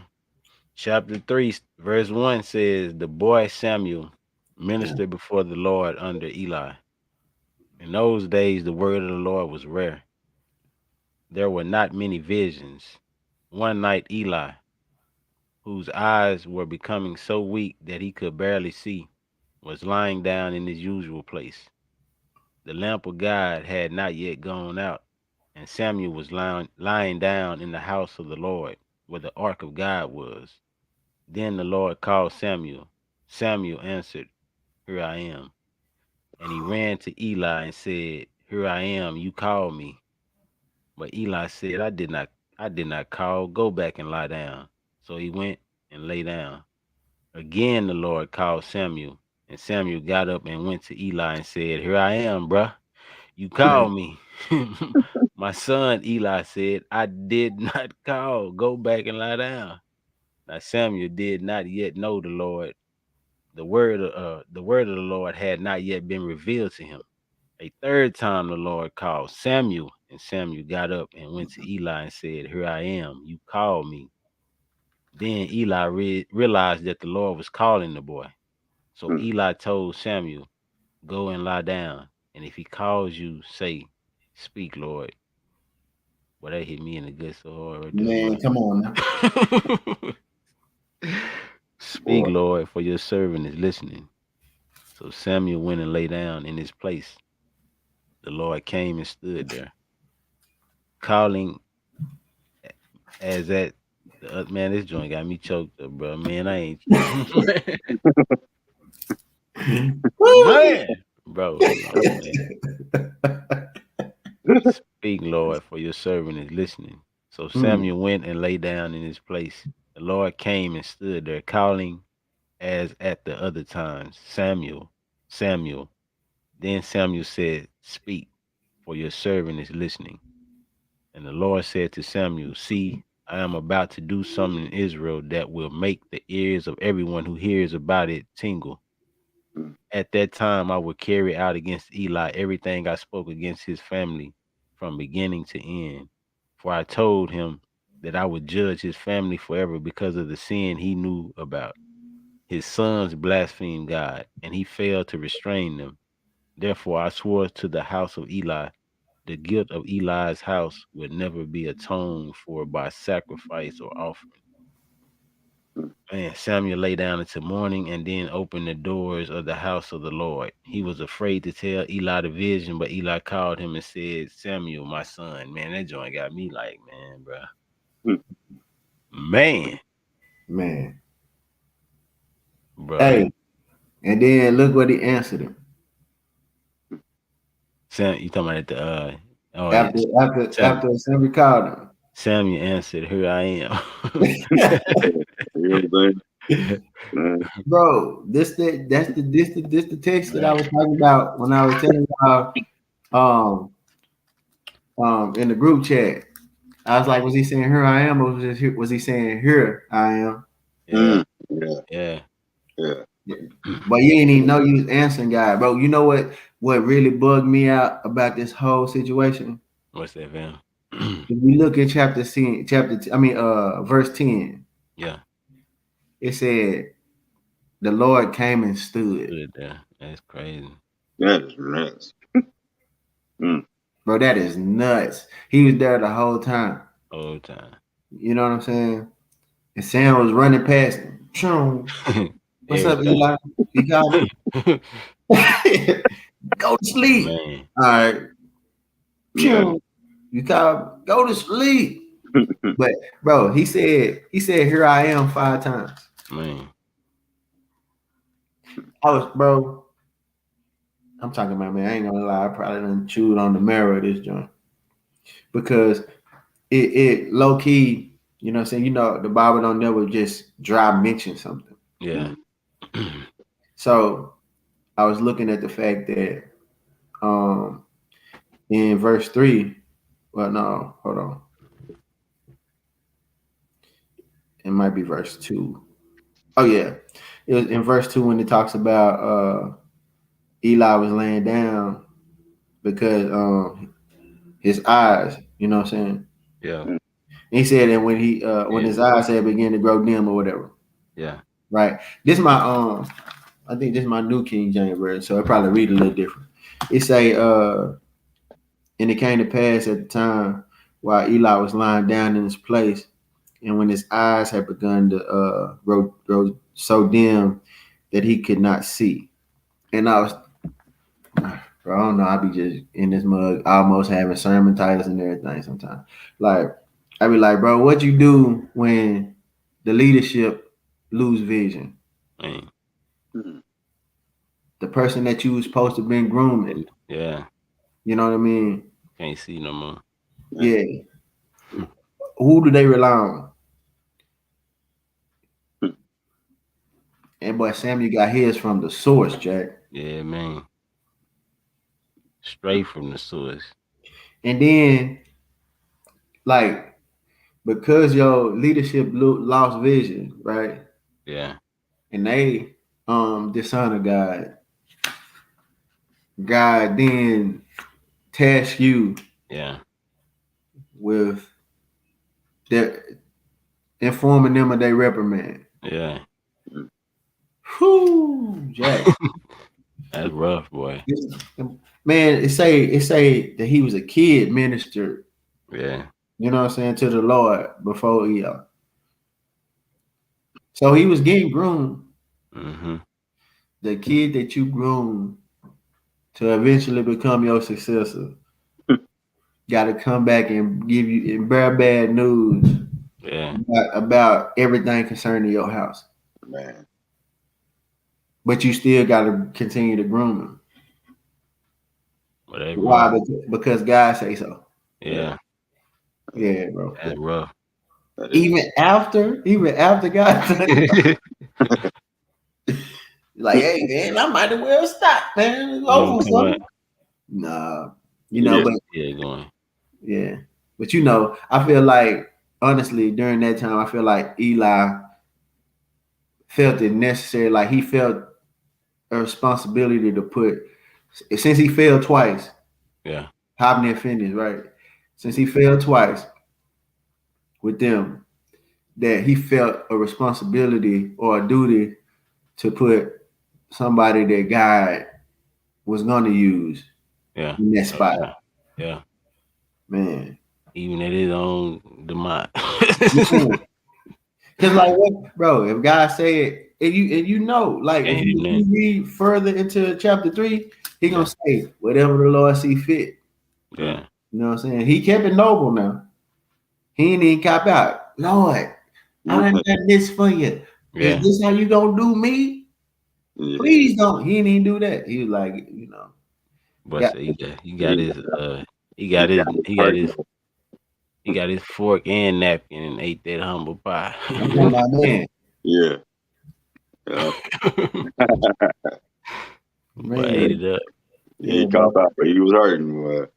chapter 3, verse 1 says, the boy Samuel ministered before the Lord under Eli. In those days, the word of the Lord was rare. There were not many visions. One night, Eli, whose eyes were becoming so weak that he could barely see, was lying down in his usual place. The lamp of God had not yet gone out, and Samuel was lying down in the house of the Lord, where the ark of God was. Then the Lord called Samuel. Samuel answered, here I am. And he ran to Eli and said, here I am, you called me. But Eli said, I did not call, go back and lie down. So he went and lay down. Again the Lord called Samuel, and Samuel got up and went to Eli and said, here I am, bruh. You called me. My son Eli said, I did not call. Go back and lie down. Now Samuel did not yet know the Lord. The word of the Lord had not yet been revealed to him. A third time the Lord called Samuel, and Samuel got up and went to Eli and said, here I am. You called me. Then Eli realized that the Lord was calling the boy. So Hmm. Eli told Samuel, go and lie down. And if he calls you, say, speak, Lord. Boy, that hit me in the gut so hard right there, Man, come on now. boy. Speak, Boy. Lord, for your servant is listening. So Samuel went and lay down in his place. The Lord came and stood there, calling as at man, this joint got me choked up, bro. Man, I ain't man, bro. Hold on, man. Speak, Lord, for your servant is listening. So Hmm. Samuel went and lay down in his place. The Lord came and stood there, calling as at the other times, Samuel, Samuel. Then Samuel said, speak, for your servant is listening. And the Lord said to Samuel, see, I am about to do something in Israel that will make the ears of everyone who hears about it tingle. Hmm. At that time, I will carry out against Eli everything I spoke against his family from beginning to end. For I told him that I would judge his family forever because of the sin he knew about. His sons blasphemed God, and he failed to restrain them. Therefore I swore to the house of Eli, the guilt of Eli's house would never be atoned for by sacrifice or offering. Man, Samuel lay down until morning and then opened the doors of the house of the Lord. He was afraid to tell Eli the vision, but Eli called him and said, Samuel, my son. Man, that joint got me like, man, bro. Man. Man. Bro. Hey, and then look what he answered him. Sam, you talking about the After Samuel called him. Samuel answered, here I am. You know what I'm saying? Bro, this the text that I was talking about when I was telling y'all in the group chat. I was like, was he saying here I am, or was he saying here I am? Yeah. Yeah. But you didn't even know you was answering God, bro. You know what really bugged me out about this whole situation? What's that, fam? If we look at verse 10. Yeah. It said the Lord came and stood. Good there. That's crazy. That is nuts. Bro, that is nuts. He was there the whole time. Whole time. You know what I'm saying? And Sam was running past him. What's up, Eli? You got it? Go to sleep. Man. All right. Yeah. You got go to sleep. But bro, he said, here I am 5 times. Man. I'm talking about, man, I ain't gonna lie, I probably done chewed on the marrow of this joint. Because it low key, you know what I'm saying? You know, the Bible don't never just dry mention something. Yeah. So I was looking at the fact that in verse 3, well, no, hold on. It might be verse 2. Oh yeah. It was in verse 2 when it talks about Eli was laying down because his eyes, you know what I'm saying? Yeah. And he said that when his eyes had began to grow dim or whatever. Yeah. Right. This my I think this is my New King James version, so I probably read a little different. It say and it came to pass at the time while Eli was lying down in his place, and when his eyes had begun to grow so dim that he could not see. And I was, bro, I don't know, I be just in this mug almost having sermon titles and everything sometimes. Like, I be like, bro, what you do when the leadership lose vision? Man. The person that you was supposed to been grooming. Yeah. You know what I mean? Can't see no more. Yeah. Who do they rely on? And boy, Samuel got his from the source, Jack. Yeah, man. Straight from the source. And then, like, because your leadership lost vision, right? Yeah. And they dishonor God. God then task you with their informing them of their reprimand. Yeah. Whoo, Jack. That's rough, boy. Man, it say that he was a kid minister. Yeah. You know what I'm saying, to the Lord before Eli. So he was getting groomed. Mm-hmm. The kid that you groomed to eventually become your successor got to come back and give you and bear bad news about everything concerning your house. Man. But you still got to continue to groom him. Whatever. Why? Because God say so. Yeah. Yeah, bro. That's rough. Even after God like, hey man, I might as well stop, man. It's over something. Nah, you know, but going. Yeah, but you know, I feel like honestly during that time, I feel like Eli felt it necessary. Like he felt a responsibility to put, since he failed twice. Yeah, Hobbs and Phineas, right? Since he failed twice with them, that he felt a responsibility or a duty to put somebody that God was gonna use Yeah. in that spot. Yeah. Man. Even at his own demise. Because like what, bro, if God said, and you know, like when you read further into chapter 3, he gonna say, whatever the Lord see fit. Yeah. You know what I'm saying? He kept it noble now. He ain't even cop out. Lord, I done done this for you. Yeah. Is this how you gonna do me? Yeah. Please don't. He didn't even do that. He was like, you know. But he got his fork and napkin and ate that humble pie. I'm talking about, man. Yeah. But ate it up. Yeah, he caught out, but he was hurting.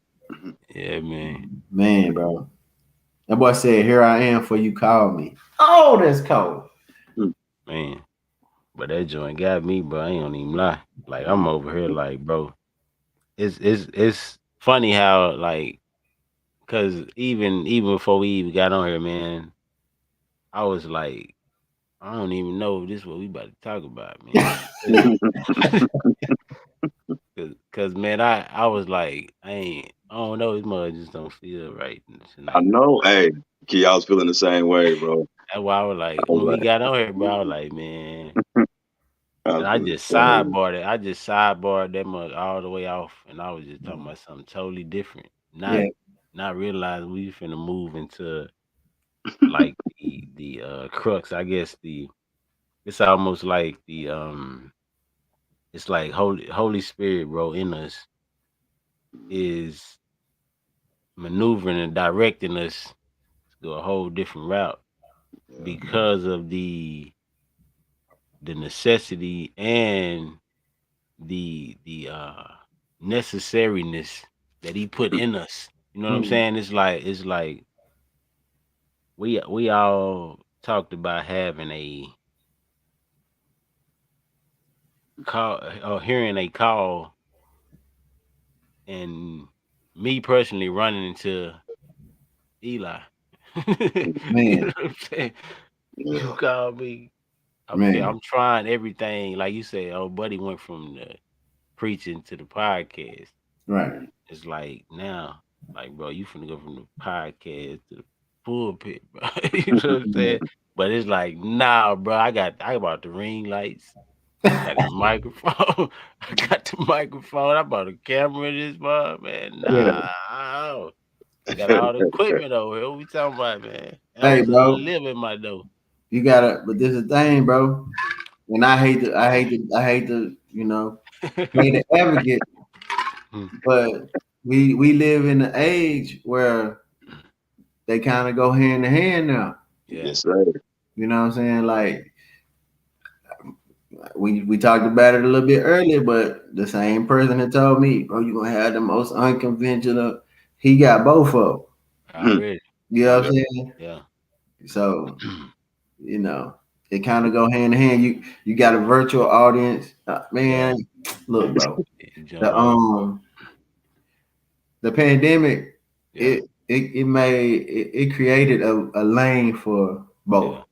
Yeah, man. Man, bro. That boy said, "Here I am, for you called me." Oh, that's cold. Man. But that joint got me, bro. I ain't gonna even lie. Like I'm over here, like, bro. It's funny how like, cause even before we even got on here, man, I was like, I don't even know if this is what we about to talk about, man. Cause man, I was like, I don't know, this mother just don't feel right tonight. I know. Hey, Key, I was feeling the same way, bro. That's why I was like, when we got on here, bro, I was like, man. And I just sidebarred that mug all the way off, and I was just talking about something totally different. Not realizing we finna move into like the crux. I guess it's almost like it's like Holy Spirit, bro, in us is maneuvering and directing us to go a whole different route because of the necessity and the necessariness that he put in us. You know what I'm saying? It's like we all talked about having a call or hearing a call, and me personally running into Eli. Man. You know what I'm saying? You call me. I'm trying everything. Like you said, old buddy went from the preaching to the podcast. Right. It's like now, like, bro, you finna go from the podcast to the pulpit, bro. You know what I'm saying? But it's like, nah, bro, I bought the ring lights. I got the microphone. I got the microphone. I bought a camera in this bar, man. Nah. I got all the equipment over here. What we talking about, man? Hey, bro. Live in my dough. You gotta, but this is the thing, bro. And I hate to, you know, play the advocate. But we live in an age where they kind of go hand in hand now. Yes, sir. You know what I'm saying? Like we talked about it a little bit earlier, but the same person that told me, bro, you're gonna have the most unconventional, he got both of them. Already. You know what I'm saying? Yeah. So, you know, it kind of go hand in hand. You got a virtual audience. Man, look, bro. The pandemic, it created a lane for both.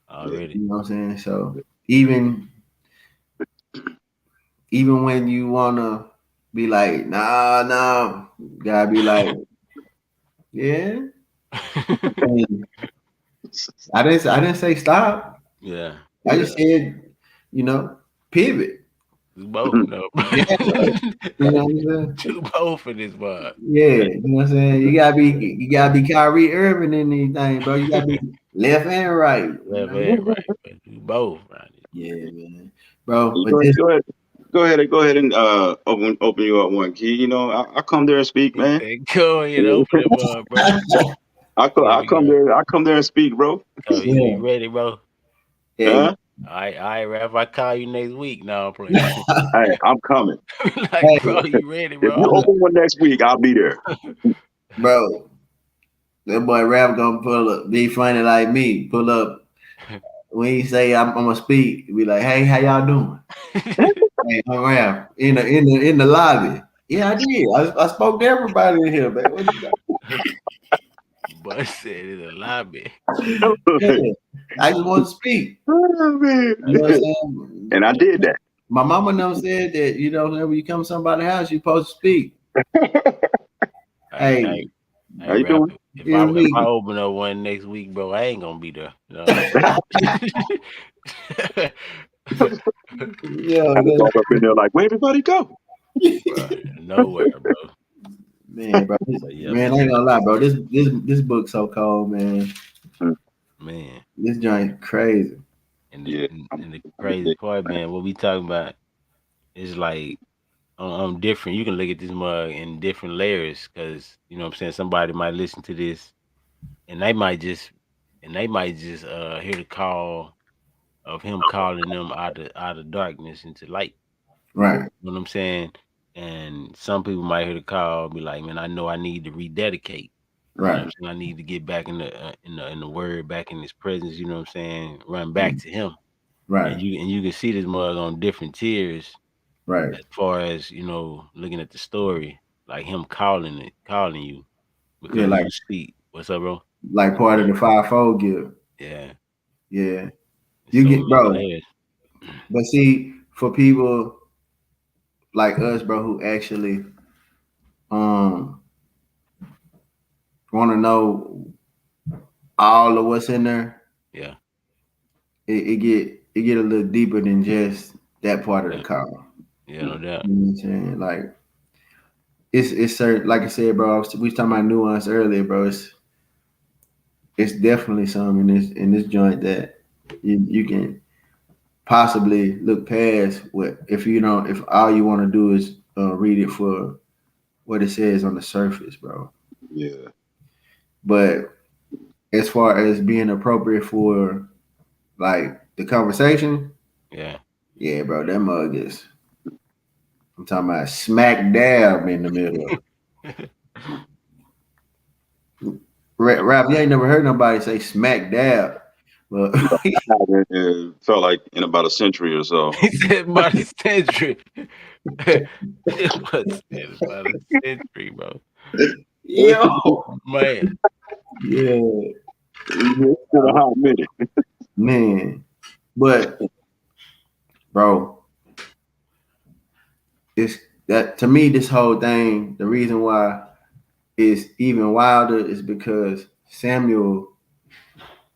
Already. You know what I'm saying? So even when you wanna be like, nah, you gotta be like, yeah. I didn't say stop. Yeah. I just said, you know, pivot. Both, no. You know what I'm saying? Do both in this bar. Yeah, you know what I'm saying? You gotta be Kyrie Irving in anything, bro. You gotta be left and right. Left and right, but do both, right? Yeah, man. Bro, go ahead and open you up one, Key. You know, I come there and speak, man. Go ahead, open it up, bro. I come there and speak, bro. Oh, you ready, bro? Yeah. Huh? All right, Ralph. If I call you next week, no, I'm playing. Hey, I'm coming. Like, bro, you ready, bro? If you open one next week, I'll be there. Bro, that boy Ralph gonna pull up, be funny like me. Pull up when he say I'm gonna speak. Be like, hey, how y'all doing? Hey, I'm Ralph in the lobby. Yeah, I did. I spoke to everybody in here, man. But said it a lot, man. Yeah. I just want to speak. Oh, man. You know what I'm saying? And I did that. My mama never said that, you know, whenever you come to somebody's house, you're supposed to speak. Hey, How you rap. doing? If here's I me. open up one next week, bro, I ain't gonna be there. No. Yeah, I just walk up in there like, where everybody go? Bro, nowhere, bro. man, bro. But yeah, Man, I ain't gonna lie, bro. This book so cold, man. man. This joint crazy. And Yeah. the crazy part, man, what we talking about is like I'm different. You can look at this mug in different layers, because you know what I'm saying, somebody might listen to this and they might just hear the call of him calling them out of darkness into light. Right, You know what I'm saying? And some people might hear the call, be like, "Man, I know I need to rededicate. You know what right, I'm saying? I need to get back in the word, back in His presence. You know what I'm saying? Run back to Him." right, And you can see this mug on different tiers right. as far as looking at the story, like him calling you Yeah, because you speak. What's up, bro? like part of the fivefold gift. Yeah, Yeah, you so get, many bro. layers. But see, for people like us, bro, who actually um want to know all of what's in there, Yeah, it get a little deeper than just that part of yeah, the call. yeah, no doubt. You know what I'm saying? Like it's certain, like I said, bro. We was talking about nuance earlier, bro. It's definitely some in this joint that you can possibly look past what if all you want to do is read it for what it says on the surface, bro. Yeah. But as far as being appropriate for like the conversation, Yeah, yeah, bro, that mug is. I'm talking about smack dab in the middle. Rap, you ain't never heard nobody say smack dab. Well, It felt like in about a century or so. he said about a century. It was said about a century, bro. yo, Man, yeah, It's been a hot minute. man. But bro, this that to me, this whole thing, the reason why it's even wilder is because Samuel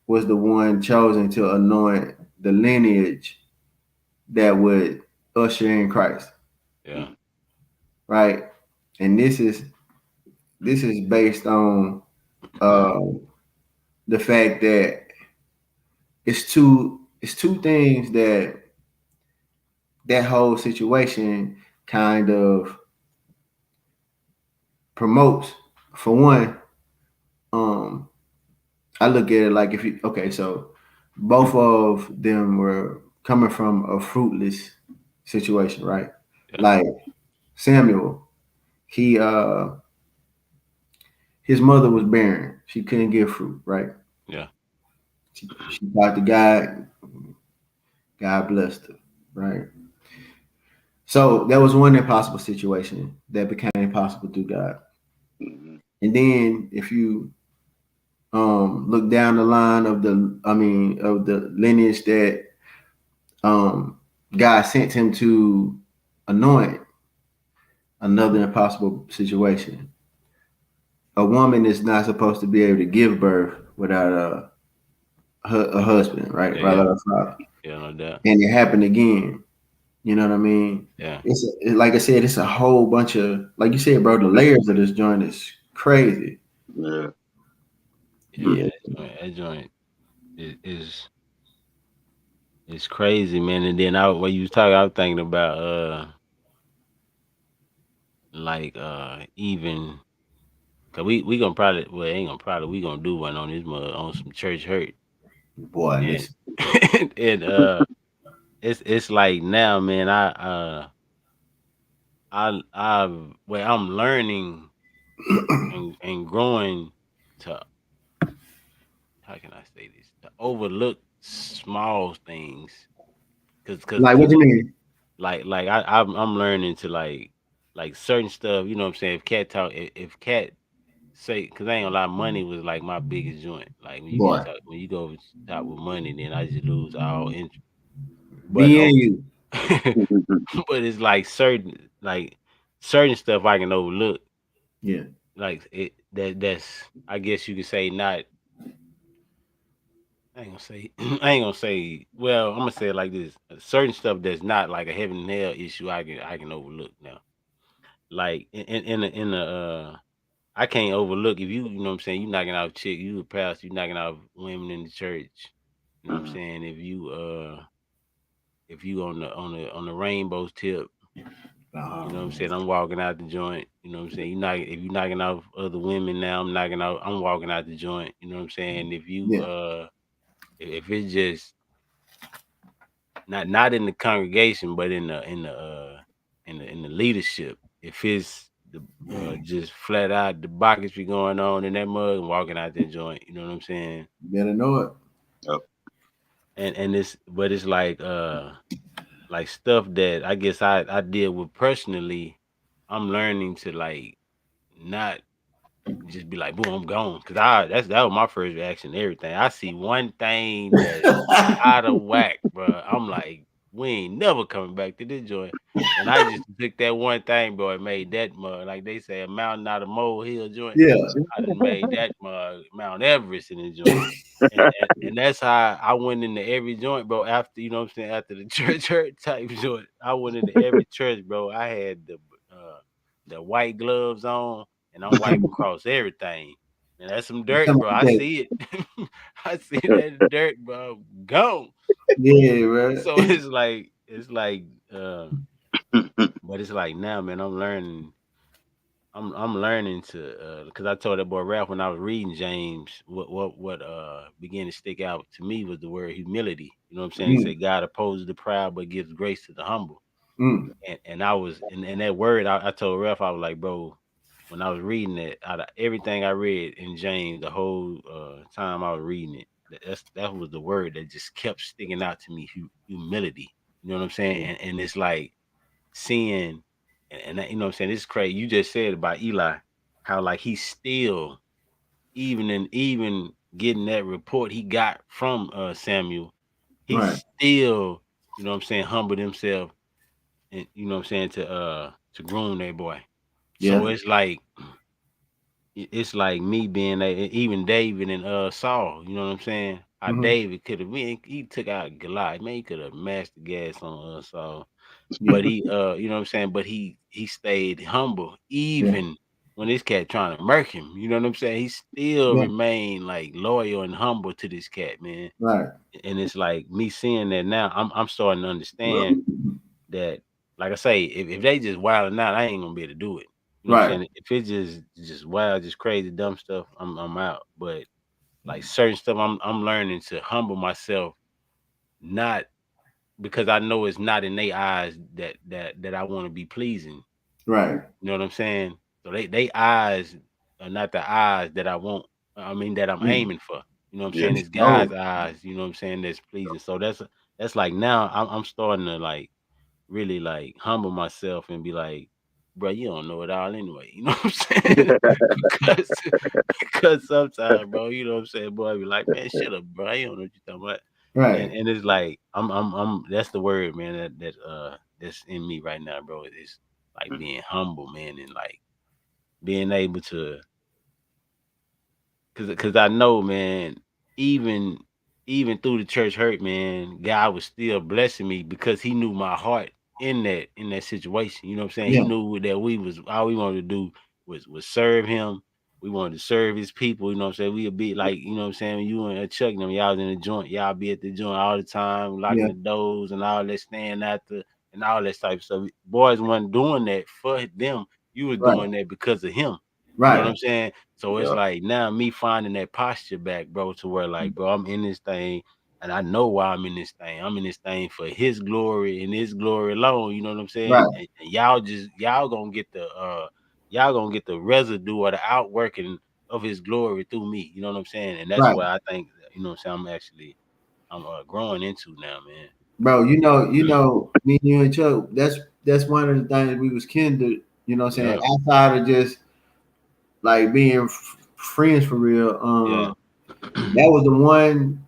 was the one chosen to anoint the lineage that would usher in Christ, yeah, right? And this is based on the fact that it's two things that whole situation kind of promotes. For one, um, I look at it like if you okay, so both of them were coming from a fruitless situation, right? yeah, Like Samuel, he his mother was barren. She couldn't give fruit, right? yeah, She talked to God, God blessed her, right? So that was one impossible situation that became possible through God. Mhm. And then if you look down the line of the lineage that God sent him to anoint, another impossible situation. A woman is not supposed to be able to give birth without a husband, right? yeah, yeah, Without a father. yeah, no doubt. And it happened again. You know what I mean? Yeah, Like I said, it's a whole bunch of, like you said, bro. The layers of this joint is crazy. Yeah. yeah. That joint is it's crazy, man. And then when you was talking, I was thinking about like even cause we gonna probably ain't gonna probably we gonna do one on this mug on some church hurt. Boy, And listen. and it's like now, man, I'm learning and growing to, how can I say this, to overlook small things, Like, what cause you mean? I'm learning to like certain stuff, you know what I'm saying. If Cat say, because I ain't gonna lie, money was like my biggest joint. Like when you Boy, get top, when you go over top with money, then I just lose all interest. But me and you. but it's like certain stuff I can overlook. Yeah. Like that's I guess you could say not. I ain't gonna say I ain't gonna say. Well, I'm gonna say it like this: certain stuff that's not like a heaven and hell issue, I can overlook now. Like in the I can't overlook if you know what I'm saying, you knocking out chick, you a pastor, you knocking out women in the church. You know what I'm Mhm. saying? If you on the rainbow tip, you know what I'm saying, I'm walking out the joint, you know what I'm saying? If you knocking out other women now, I'm walking out the joint, you know what I'm saying? If you Yeah. if it's just not in the congregation, but in the leadership, if it's the just flat out debauchery going on in that mug and walking out that joint, you know what I'm saying? You better know it. Yep. And it's but it's like stuff that I guess I deal with personally. I'm learning to like not just be like, boom, I'm gone. Cause that was my first reaction to everything. I see one thing that's out of whack, bro. I'm like, we ain't never coming back to this joint. And I just took that one thing, bro, and made that mug. Like they say, a mountain out of molehill joint. Yeah. I done made that mug Mount Everest in the joint. And that's how I went into every joint, bro. After you know what I'm saying, after the church hurt type joint, I went into every church, bro. I had the white gloves on, and I'm wiping across everything. And that's some dirt, Come bro. on, I Jay. see it. I see that dirt, bro. Gone. Yeah, right. So it's like, but it's like now, man. I'm learning to because I told that boy Ralph when I was reading James, what began to stick out to me was the word humility. You know what I'm saying? He Mm, said God opposes the proud but gives grace to the humble. mm, And I was and that word I told Ralph, I was like, bro, when I was reading it, out of everything I read in James, the whole time I was reading it, that was the word that just kept sticking out to me. Humility. You know what I'm saying? And it's like seeing, and that, you know what I'm saying, it's crazy. You just said about Eli, how like he still, even getting that report he got from Samuel, he right. still, you know what I'm saying, humbled himself, and you know what I'm saying, to groom that boy. So Yeah. it's like me being even David and Saul, you know what I'm saying? How Hmm. David could have been, he took out Goliath, man, he could have mashed the gas on Saul. Yeah. But he you know what I'm saying, but he stayed humble Yeah. even when this cat trying to murk him. You know what I'm saying? He still Yeah. remained like loyal and humble to this cat, man. Right. And it's like me seeing that now, I'm starting to understand that, like I say, if they just wilding out, I ain't gonna be able to do it. You know what I'm Right. saying? If it's just wild, just crazy, dumb stuff, I'm out. But like certain stuff, I'm learning to humble myself, not because I know it's not in their eyes that I want to be pleasing. Right. You know what I'm saying? So they eyes are not the eyes that I want. I mean that I'm Mm. aiming for. You know what I'm Yeah. saying? It's Oh, God's eyes. You know what I'm saying? That's pleasing. So that's like now I'm starting to like really like humble myself and be like, bro, you don't know it all anyway. You know what I'm saying? because because sometimes, bro, you know what I'm saying, boy, I be like, man, shut up, bro. You don't know what you're talking about. And right. and it's like I'm that's the word, man, that's in me right now, bro. It's like being humble, man, and like being able to, cause I know, man, even even through the church hurt, man, God was still blessing me because He knew my heart in that situation. You know what I'm saying? He Yeah. knew that we was all we wanted to do was serve Him. We wanted to serve His people. You know what I'm saying? We'd be like, you know what I'm saying? When you and Chuck and them, y'all was in the joint, y'all be at the joint all the time, locking Yeah. the doors and all that, staying after and all that type of stuff. Boys weren't doing that for them. You was Right. doing that because of Him. You know what Right. I'm saying? So it's Yeah. like now me finding that posture back, bro, to where like, bro, I'm in this thing and I know why I'm in this thing. I'm in this thing for His glory and His glory alone. You know what I'm saying? Right. And y'all gonna get the residue or the outworking of His glory through me. You know what I'm saying? And that's Right. what I think, you know what I'm saying, I'm growing into now, man. Bro, me and you and Chuck, that's one of the things we was kindred, you know what I'm saying, Yeah. outside of just like being friends for real. Yeah. That was the one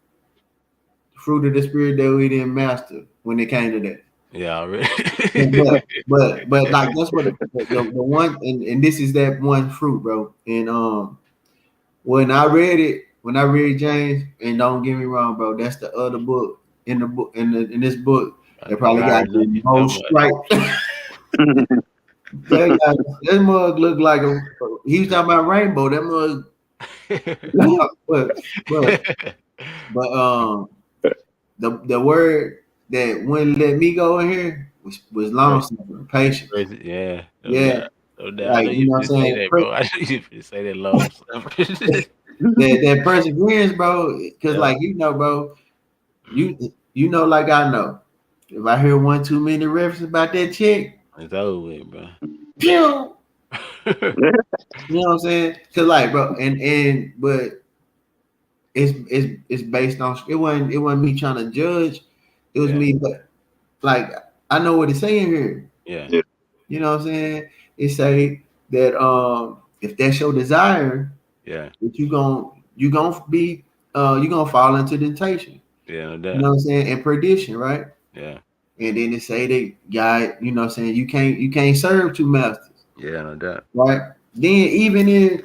fruit of the spirit that we didn't master when it came to that. Yeah, already. But like that's what the one and this is that one fruit, bro. And when I read James, and don't get me wrong, bro, that's the other book in this book that probably got Rise up the you so most much. stripes. That mug looked like he was talking about rainbow. That mug, but the word that wouldn't let me go in here was long suffering, patience. Yeah, no Yeah, doubt. No doubt. I like know you you know what I'm finna say saying. that, bro. I know you finna say that long suffering. That perseverance, bro. Because Yeah. like bro, you know, like I know. If I hear one too many references about that chick, It's over with, bro. pew, you know what I'm saying? Cause like, bro, but it's based on it wasn't me trying to judge. It was Yeah. me, but like I know what it's saying here. Yeah. Yeah. You know what I'm saying? It say that if that's your desire, Yeah. that you gonna fall into temptation. Yeah, no You doubt. know what I'm saying? And perdition, right? Yeah. And then it say that God, you know what I'm saying, you can't serve two masters, Yeah, no doubt. right? Then even in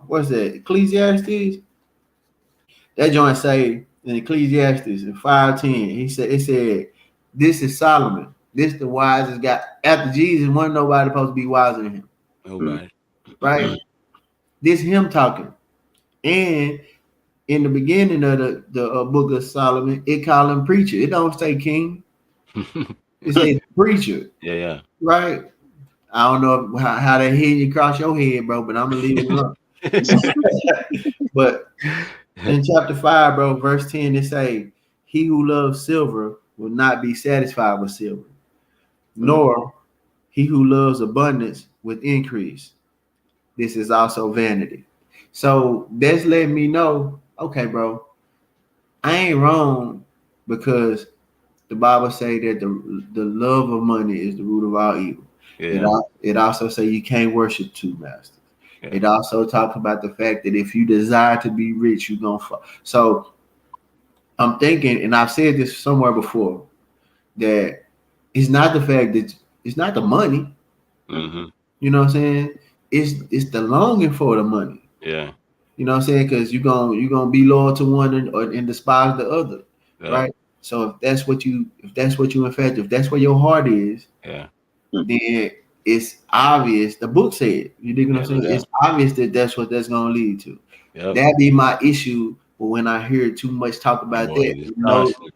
what's that, Ecclesiastes, that joint say in Ecclesiastes in 5:10, it said, this is Solomon. This the wisest guy. After Jesus, wasn't nobody supposed to be wiser than him, Nobody. right? This him talking. And in the beginning of the book of Solomon, it call him preacher. It don't say king. It says preacher, Yeah. right? I don't know how that hit you across your head, bro, but I'm gonna leave it alone. But in chapter 5, bro, verse 10, it say, he who loves silver will not be satisfied with silver, nor he who loves abundance with increase. This is also vanity. So that's letting me know, okay, bro, I ain't wrong, because the Bible say that the love of money is the root of all evil. Yeah. It also say you can't worship two masters. Yeah. It also talks about the fact that if you desire to be rich, you're gonna fall. So I'm thinking, and I've said this somewhere before, that it's not the fact that it's not the money. Mm-hmm. You know what I'm saying? It's the longing for the money. Yeah. You know what I'm saying? Because you're gonna be loyal to one and despise the other, Yeah. right? So if that's what you in fact, if that's where your heart is, Yeah. then it's obvious. The book said, you dig what I'm saying? Yeah. It's obvious that that's what that's gonna lead to. Yep. That be my issue. But when I hear too much talk about Boy, that, it's constant.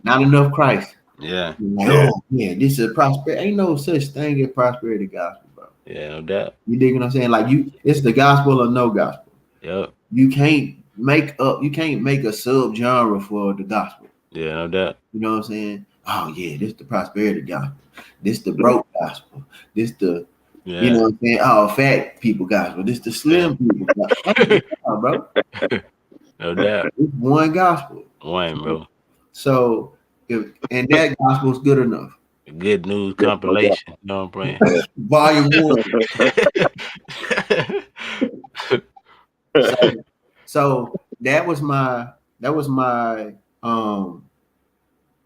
not enough Christ. Yeah. Like, oh man, this is prosperity. Ain't no such thing as prosperity gospel, bro. Yeah, no doubt. You dig what I'm saying? Like it's the gospel or no gospel. Yep. You can't make a sub-genre for the gospel. Yeah, no doubt. You know what I'm saying? Oh yeah, this the prosperity gospel. This the broke gospel. This the you know what I'm saying? Oh, fat people gospel. This the slim people gospel. Oh, bro. No doubt. It's one gospel. One, bro. So and that gospel is good enough. Good news compilation. You know what I'm saying? Volume 1. So that was my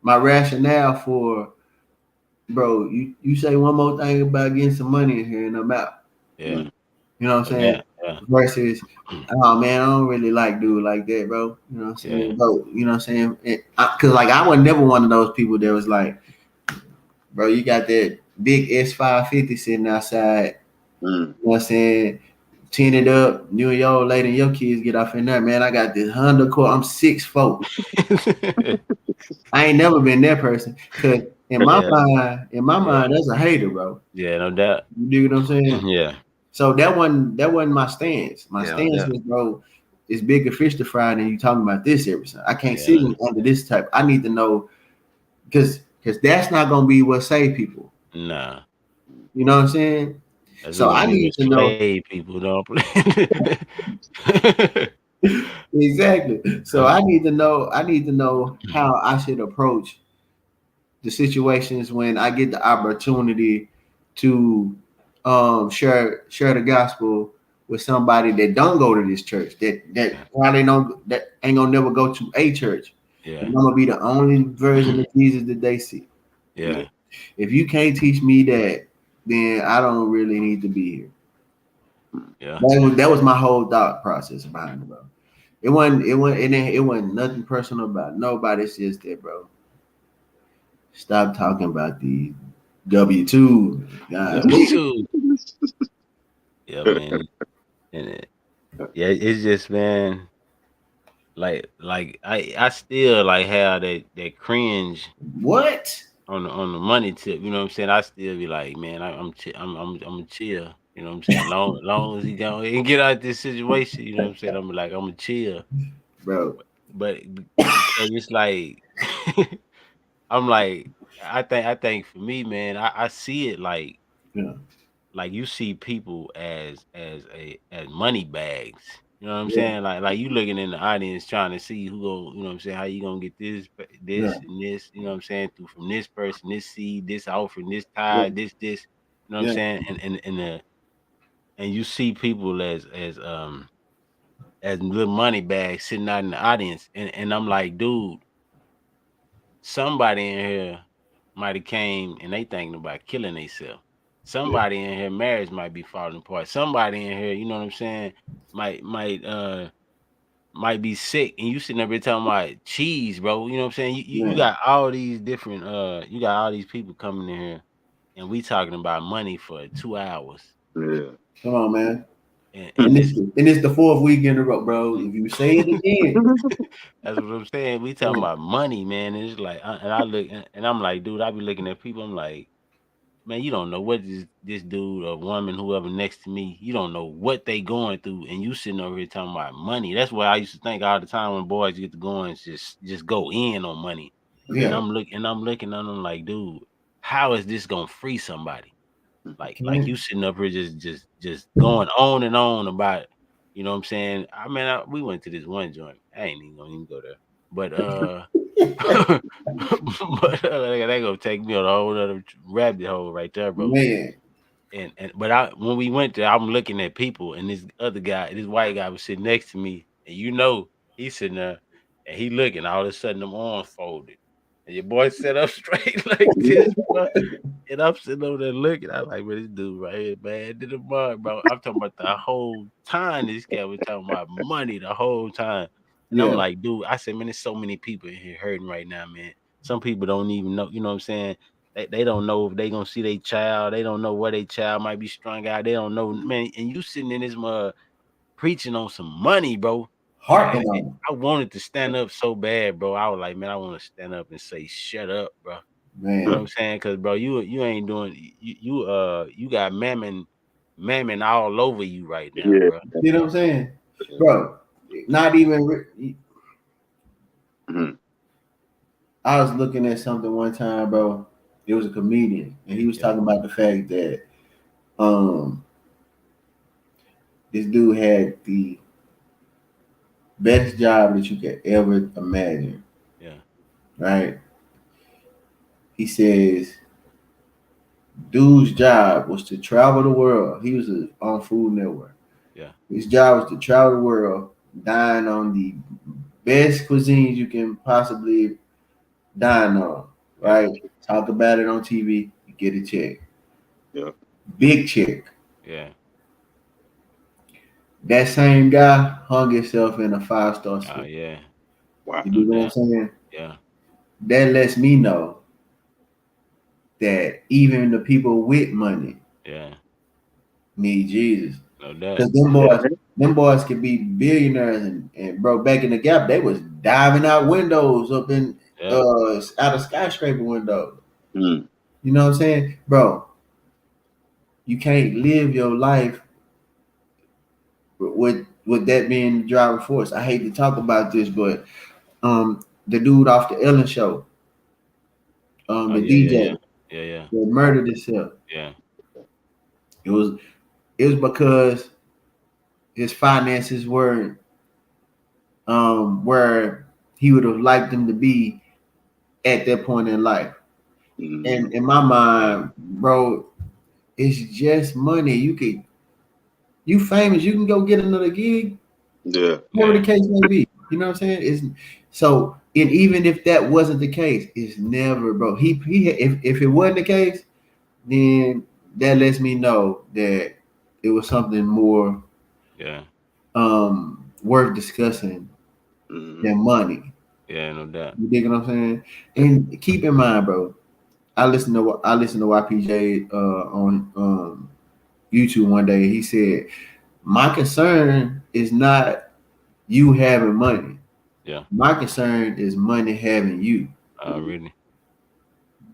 my rationale for, bro, you say one more thing about getting some money in here and I'm out. Yeah. You know what I'm saying? Yeah. Versus, oh man, I don't really like dude like that, bro. You know what I'm saying? Yeah. Bro, you know what I'm saying? Cause like I was never one of those people that was like, bro, you got that big S550 sitting outside. You know what I'm saying? Tin it up, you and your old lady and your kids get off in there, man. I got this Honda Accord. I'm 6'4". I ain't never been that person. Cause in my mind, that's a hater, bro. Yeah, no doubt. You dig what I'm saying? Yeah. So that wasn't my stance. My stance was, bro, it's bigger fish to fry than you talking about this every time. I can't sit under this type. I need to know, because that's not gonna be what save people. Nah. You know what I'm saying? That's so I need to know people don't exactly. So I need to know how I should approach the situations when I get the opportunity to share the gospel with somebody that don't go to this church, that probably don't, that ain't gonna never go to a church. Yeah. And I'm gonna be the only version of Jesus that they see. Yeah. If you can't teach me that, then I don't really need to be here. Yeah. That was my whole thought process behind it, bro. It wasn't nothing personal about nobody. It's just that, bro. Stop talking about the W2. W2. Yeah, man. And yeah, it's just, man, like I still like have that cringe What? on the money tip. You know what I'm saying? I still be like, man, I'm a chill. You know what I'm saying? Long as he go and get out this situation. You know what I'm saying? I'm like, I'm a chill, Bro. but because it's like, I'm like, I think for me, man, I see it like. Yeah. Like you see people as money bags. You know what I'm Yeah. saying? Like you looking in the audience trying to see who go, you know what I'm saying, how you gonna get this Yeah. and this, you know what I'm saying, through from this person, this seed, this offering, this Yeah. tithe, this, you know what I'm Yeah. saying? And you see people as little money bags sitting out in the audience. And I'm like, dude, somebody in here might have came and they thinking about killing themselves. Somebody in here marriage might be falling apart. Somebody in here, you know what I'm saying, might be sick, and you sitting up here talking about cheese, bro. You know what I'm saying? You Man. got all these different you got all these people coming in here, and we talking about money for 2 hours. Yeah. Come on, man. And this And it's the fourth week in a row, bro. If you say it again, that's what I'm saying. We talking about money, man. And it's like, and I look, and I'm like, dude, I be looking at people. I'm like, man, you don't know what this dude or woman, whoever next to me, you don't know what they going through, and you sitting over here talking about money. That's what I used to think all the time when boys get to going, just go in on money. And yeah. I'm looking at them like, dude, how is this gonna free somebody? Like you Man. sitting up here just going on and on about, you know what I'm saying? I mean, we went to this one joint. I ain't even gonna even go there, but but they gonna take me on a whole other rabbit hole right there, bro. Man. But when we went there, I'm looking at people, and this other guy, this white guy, was sitting next to me, and he's sitting there, and he looking. All of a sudden, them arms folded, and your boy sat up straight like this, bro. And I'm sitting over there looking. I'm like, man, this dude right here, man, did the mud, bro. I'm talking about the whole time this guy was talking about money the whole time. And I'm Yeah. like, dude, I said, man, there's so many people in here hurting right now, man. Some people don't even know, you know what I'm saying? They don't know if they gonna see their child. They don't know where their child might be strung out. They don't know, man. And you sitting in this mud preaching on some money, bro. Harping on I wanted to stand up so bad, bro. I was like, man, I want to stand up and say, shut up, bro. man. You know what I'm saying? Cause bro, you ain't doing you got mammon all over you right now, Yeah. bro. You know what I'm saying, bro? Not even. Mhm. I was looking at something one time, bro. It was a comedian, and he was talking about the fact that um this dude had the best job that you could ever imagine. Yeah. Right? He says, dude's job was to travel the world. He was on Food Network. Yeah. His job was to travel the world, dine on the best cuisines you can possibly dine on. Right? Talk about it on TV, you get a check. Yeah. Big check. Yeah. That same guy hung himself in a 5-star Oh suite. yeah. Wow. You No know what I'm doubt. saying? Yeah. That lets me know that even the people with money Yeah. need Jesus. No doubt. Because Yeah. them boys could be billionaires and bro, back in the gap, they was diving out windows up in Yeah. out of skyscraper windows. Mm. You know what I'm saying? Bro, you can't live your life with that being the driving force. I hate to talk about this, but the dude off the Ellen show, Oh the yeah, yeah, yeah. DJ Yeah, yeah. that murdered himself. Yeah. It was because his finances weren't where he would have liked them to be at that point in life. Mm. And in my mind, bro, it's just money. You could You famous, you can go get another gig. Yeah. Whatever Yeah. the case may be. You know what I'm saying? It's so, and even if that wasn't the case, it's never, bro. He if it wasn't the case, then that lets me know that it was something more Yeah. worth discussing Mhm. than money. Yeah, no doubt. You dig what I'm saying? And keep in mind, bro. I listened to YPJ on YouTube one day. He said, "My concern is not you having money. Yeah. My concern is money having you, Really.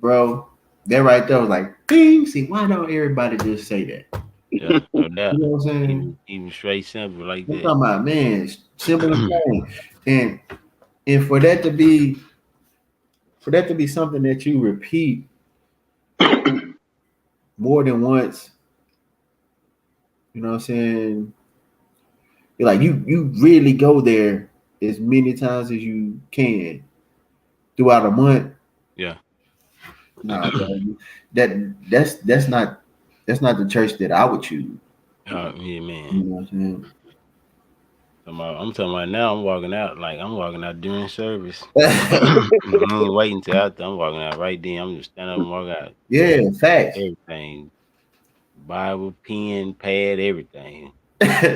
bro." That right there was like, bing. See, why don't everybody just say that? Yeah, no You doubt. know what I'm saying? Even straight simple like I'm that. talking about, man, it's simple and plain. And for that to be something that you repeat more than once, you know what I'm saying? You're like you really go there as many times as you can throughout a month. Yeah. Nah, bro, that's not the church that I would choose. Yeah, You man. know what I'm saying? I'm talking about now. I'm walking out during service. I ain't waiting till after. I'm walking out right then. I'm just standing up and walking out. Yeah, facts. Everything, Bible, pen, pad, everything.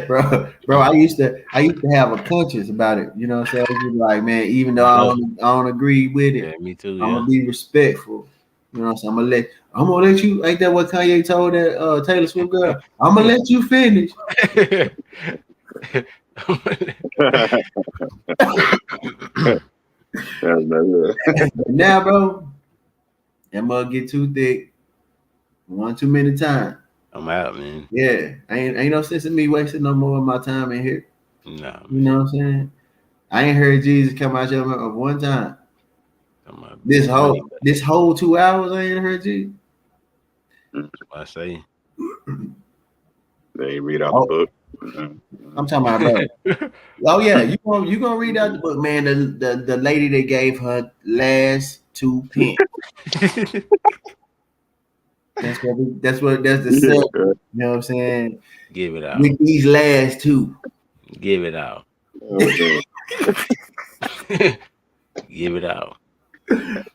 bro. I used to have a conscience about it. You know what I'm saying? Just like, man, even though I don't agree with it, Yeah, me too. I'm Yeah. gonna be respectful. You know what I'm saying? I'm gonna let you, like that what Kanye told that Taylor Swift girl. I'm gonna let you finish. But now, bro, that mug get too thick one too many times. I'm out, man. Yeah, ain't no sense in me wasting no more of my time in here. Nah, You know what I'm saying? I ain't heard Jesus come out your mouth one time. This whole 2 hours I ain't heard Jesus. I say. They read out the book. I'm talking about, bro. Oh yeah, you gonna read out the book, man. The lady that gave her last 2 pence. That's the set. You know what I'm saying? Give it out. With these last 2. Give it out. Give it out.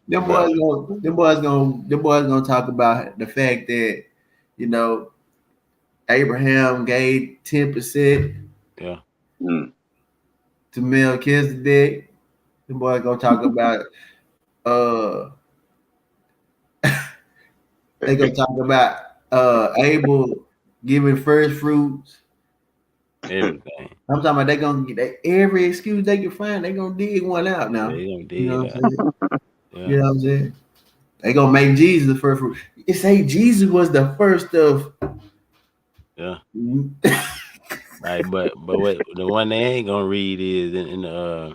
Them boys gonna talk about the fact that, you know, Abraham gave 10%. Yeah. To Melchizedek. Them boys gonna talk about they gonna talk about Abel giving first fruits. Everything. I'm talking about they gonna get every excuse they can find. They gonna dig one out now. They gonna dig you know it what I'm saying? Yeah. You know what I'm saying? They gonna make Jesus the first fruit. It say Jesus was the first of. Yeah. Right, but what the one they ain't gonna read is in the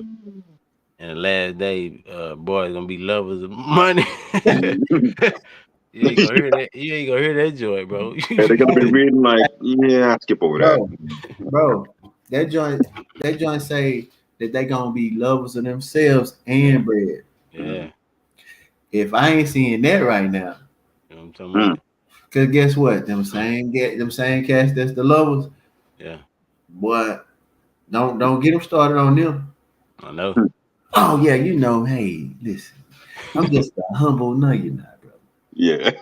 last day, boys gonna be lovers of money. You ain't gonna hear that. You ain't gonna hear that joy, bro. They're gonna be reading like, yeah, skip over that. Bro, that joint say that they gonna be lovers of themselves and bread. Yeah. If I ain't seeing that right now, you know what I'm talking about? Cause guess what? Them same cats that's the lovers. Yeah. Boy, don't get them started on them. I know. Oh yeah, you know. Hey, listen, I'm just a humble. No, you're not, bro. Yeah.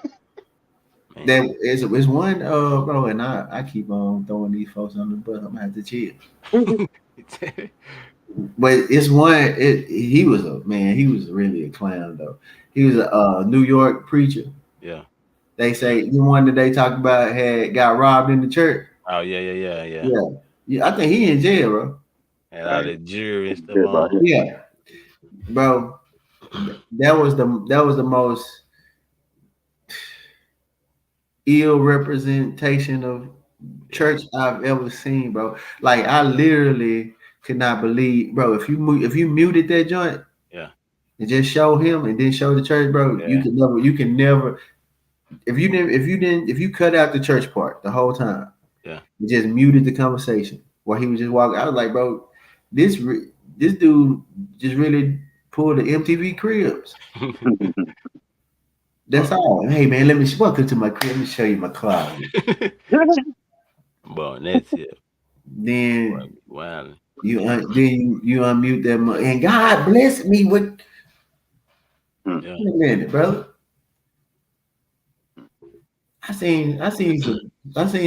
Man. That is one, bro, and I keep on throwing these folks on the bus. I'm gonna have to chill. But it's one. He was really a clown though. He was a New York preacher. Yeah. They say the one that they talked about got robbed in the church. Oh yeah. Yeah. I think he in jail, bro. And all the jury and stuff on. Yeah, bro. That was the most ill representation of church I've ever seen, bro. Like I literally could not believe, bro. If you muted that joint, and just show him and then show the church, bro, you can never. If you cut out the church part the whole time, you just muted the conversation while he was just walking. I was like, bro, this dude just really pulled the MTV Cribs. That's all. Hey man, welcome to my crib. Let me show you my closet. Boy, that's it. Then Wow. you unmute that and God bless me with. Hmm. Yeah. Wait a minute, brother. I seen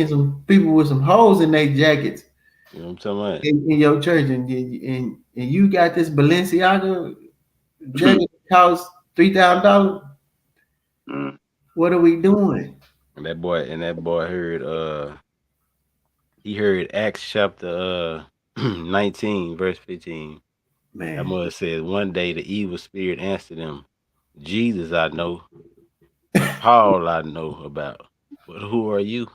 some people with some holes in their jackets You know what I'm talking about? in your church, and you got this Balenciaga jacket cost $3,000. Hmm. What are we doing, And that boy heard he heard Acts chapter 19, verse 15. That man? mother says, one day the evil spirit answered them, Jesus I know, and Paul I know about. But who are you?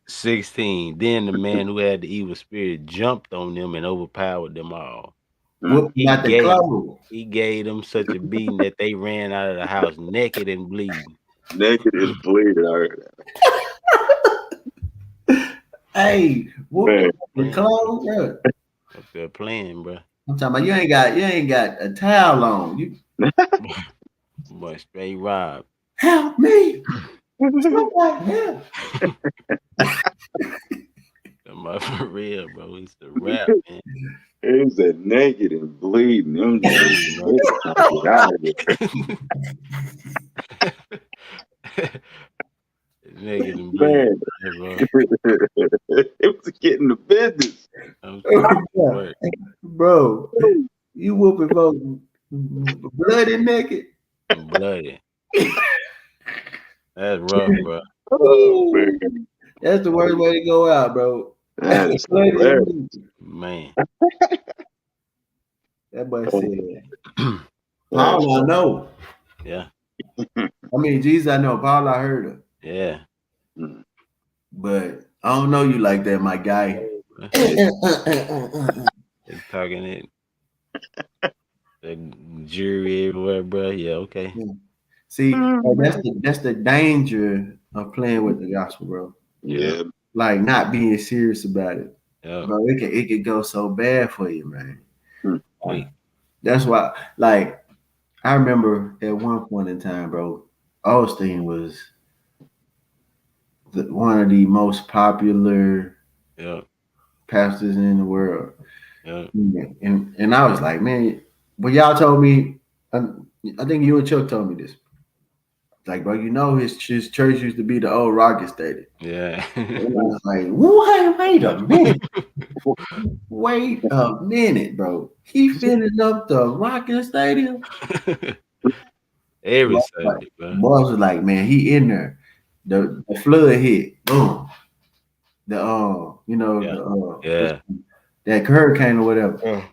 16. Then the man who had the evil spirit jumped on them and overpowered them all. Whoop He out the gave clothes. he gave them such a beating that they ran out of the house naked and bleeding. Naked is bleeding. I heard that. Hey, whoop Man, the clothes, bro. Up there playing, bro. I'm talking about you ain't got a towel on. You Boy, straight robbed. help me. Somebody help. For real, bro. He's the rap, man. it said naked and bleeding. Them Hey, just bro. niggas trying to get out of Naked and bleeding, there. bro. It was getting the business. I'm talking work. Bro, you whooping folks bloody naked. Bloody. That's rough, bro. Oh man, That's the worst way to go out, bro. that is Bloody hilarious. and naked. Man. That boy Oh, said, that's Paul, I know. Yeah. I mean, Jesus, I know. Paul, I heard her. Yeah. mm, But I don't know you like that, my guy. They talking it. The jury everywhere, bro. Yeah, okay. See, that's the danger of playing with the gospel, bro. yeah, Like not being serious about it. Yeah. Bro, it could go so bad for you, man. Wait. That's why, like, I remember at one point in time, bro, Austin was one of the most popular Yeah. pastors in the world. Yeah. And I was like, man, but y'all told me, I think you and Chuck told me this. Like, bro, you know his church used to be the old Rocket Stadium. Yeah. And I was like, wait a minute. Wait a minute, bro. He finished up the Rocket Stadium. Every Boy Sunday, bro. was like, man, he in there. The flood hit. Boom. The Yeah. that hurricane or whatever. Yeah.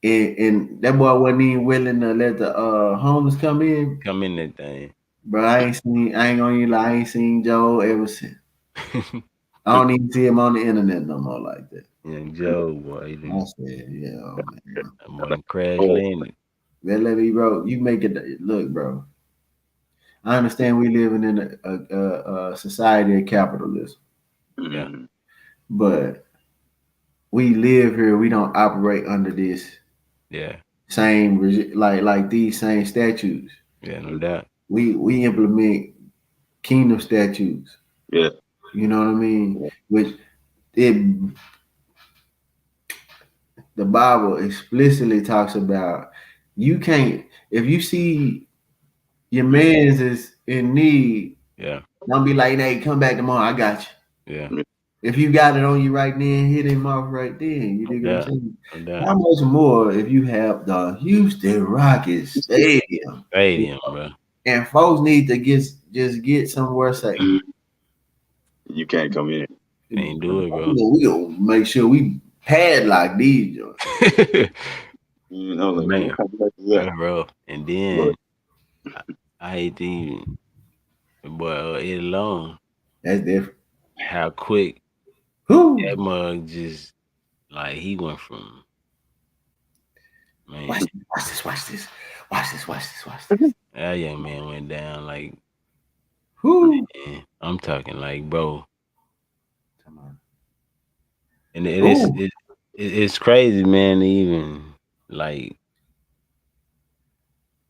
And that boy wasn't even willing to let the homeless come in. Come in that thing. Bro, I ain't gonna even lie, I ain't seen Joe ever since. I don't even see him on the internet no more like that. Young Joe, boy. I said, yeah, man. I'm on crash Oh. landing. Let me, bro. You make it look, bro. I understand we living in a society of capitalism, Yeah. mm, but we live here. We don't operate under this Yeah. same like these same statutes. Yeah, no doubt. We implement kingdom statutes. yeah, You know what I mean? Which it the Bible explicitly talks about. You can't if you see your man's is in need. Yeah. Don't be like, hey, come back tomorrow. I got you. Yeah. If you got it on you right then, hit him off right then. You dig what I'm Yeah. saying? No doubt. How much more if you have the Houston Rockets Stadium? Stadium, bro. And folks need to just get somewhere safe. you can't come in. Can't do it, bro. We gonna make sure we padlock these joints. You know, like Man. what kind of life is that? Bro. And then I hate to even, boy, it alone. That's different. How quick Who? that mug just like he went from man. Watch this. That young man went down like Who? man, I'm talking like bro. Come on. And it's crazy, man. Even like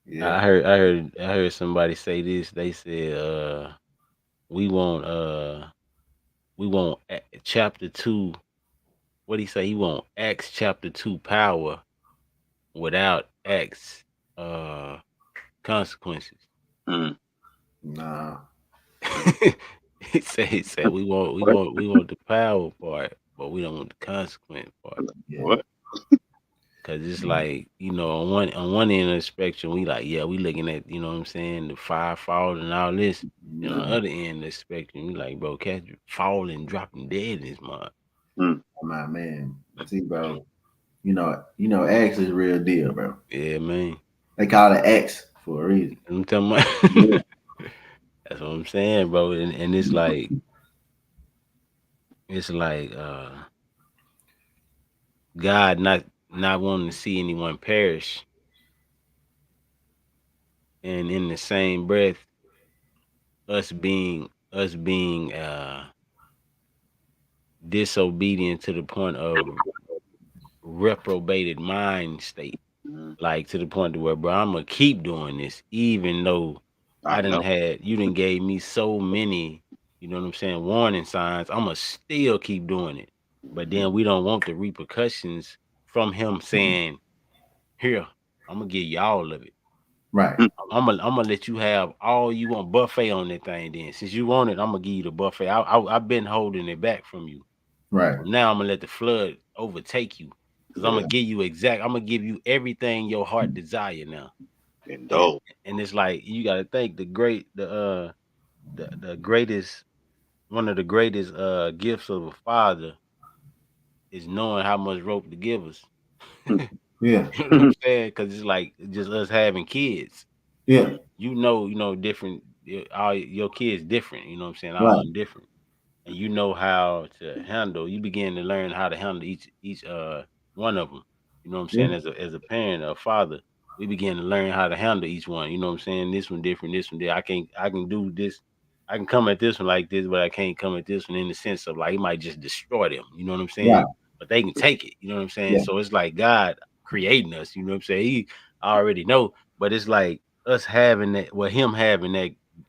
Yeah. I heard somebody say this. They said we want we want chapter 2. What he say? He want Acts chapter 2 power without Acts consequences. Mm. Nah. he said we want the power part, but we don't want the consequence part. Yeah. What? Cause it's like, on one end of the spectrum, we like, yeah, we looking at, you know what I'm saying, the fire fall and all this. And on the other end of the spectrum, we like, bro, catch falling, dropping dead in this month. Mm. My man. See, bro. You know, X is real deal, bro. Yeah, man. They call it X for a reason. I'm talking about Yeah. that's what I'm saying, bro. And it's like God not wanting to see anyone perish, and in the same breath, us being disobedient to the point of reprobated mind state, Mm. like to the point to where, bro, I'm gonna keep doing this, even though I know. you done gave me so many, you know what I'm saying, warning signs. I'm gonna still keep doing it, but then we don't want the repercussions from him saying, "Here, I'm gonna give you all of it. Right. Mm. I'm gonna let you have all you want, buffet on that thing. Then, since you want it, I'm gonna give you the buffet. I've been holding it back from you. Right. Now I'm gonna let the flood overtake you, because I'm Yeah. gonna give you I'm gonna give you everything your heart desire now." And Indulge. it's like, you gotta think the greatest, one of the greatest gifts of a father is knowing how much rope to give us. Yeah. You know what I'm saying? Because it's like just us having kids. Yeah. Different. All your kids different. You know what I'm saying? All of Right. them different, and you know how to handle. You begin to learn how to handle each one of them. You know what I'm Yeah. saying? As a parent or a father, we begin to learn how to handle each one. You know what I'm saying? This one different. This one there. I can do this. I can come at this one like this, but I can't come at this one in the sense of like it might just destroy them. You know what I'm saying? Right. But they can take it. You know what I'm saying? Yeah. So it's like God creating us. You know what I'm saying? He already know, but it's like us having that, well, him having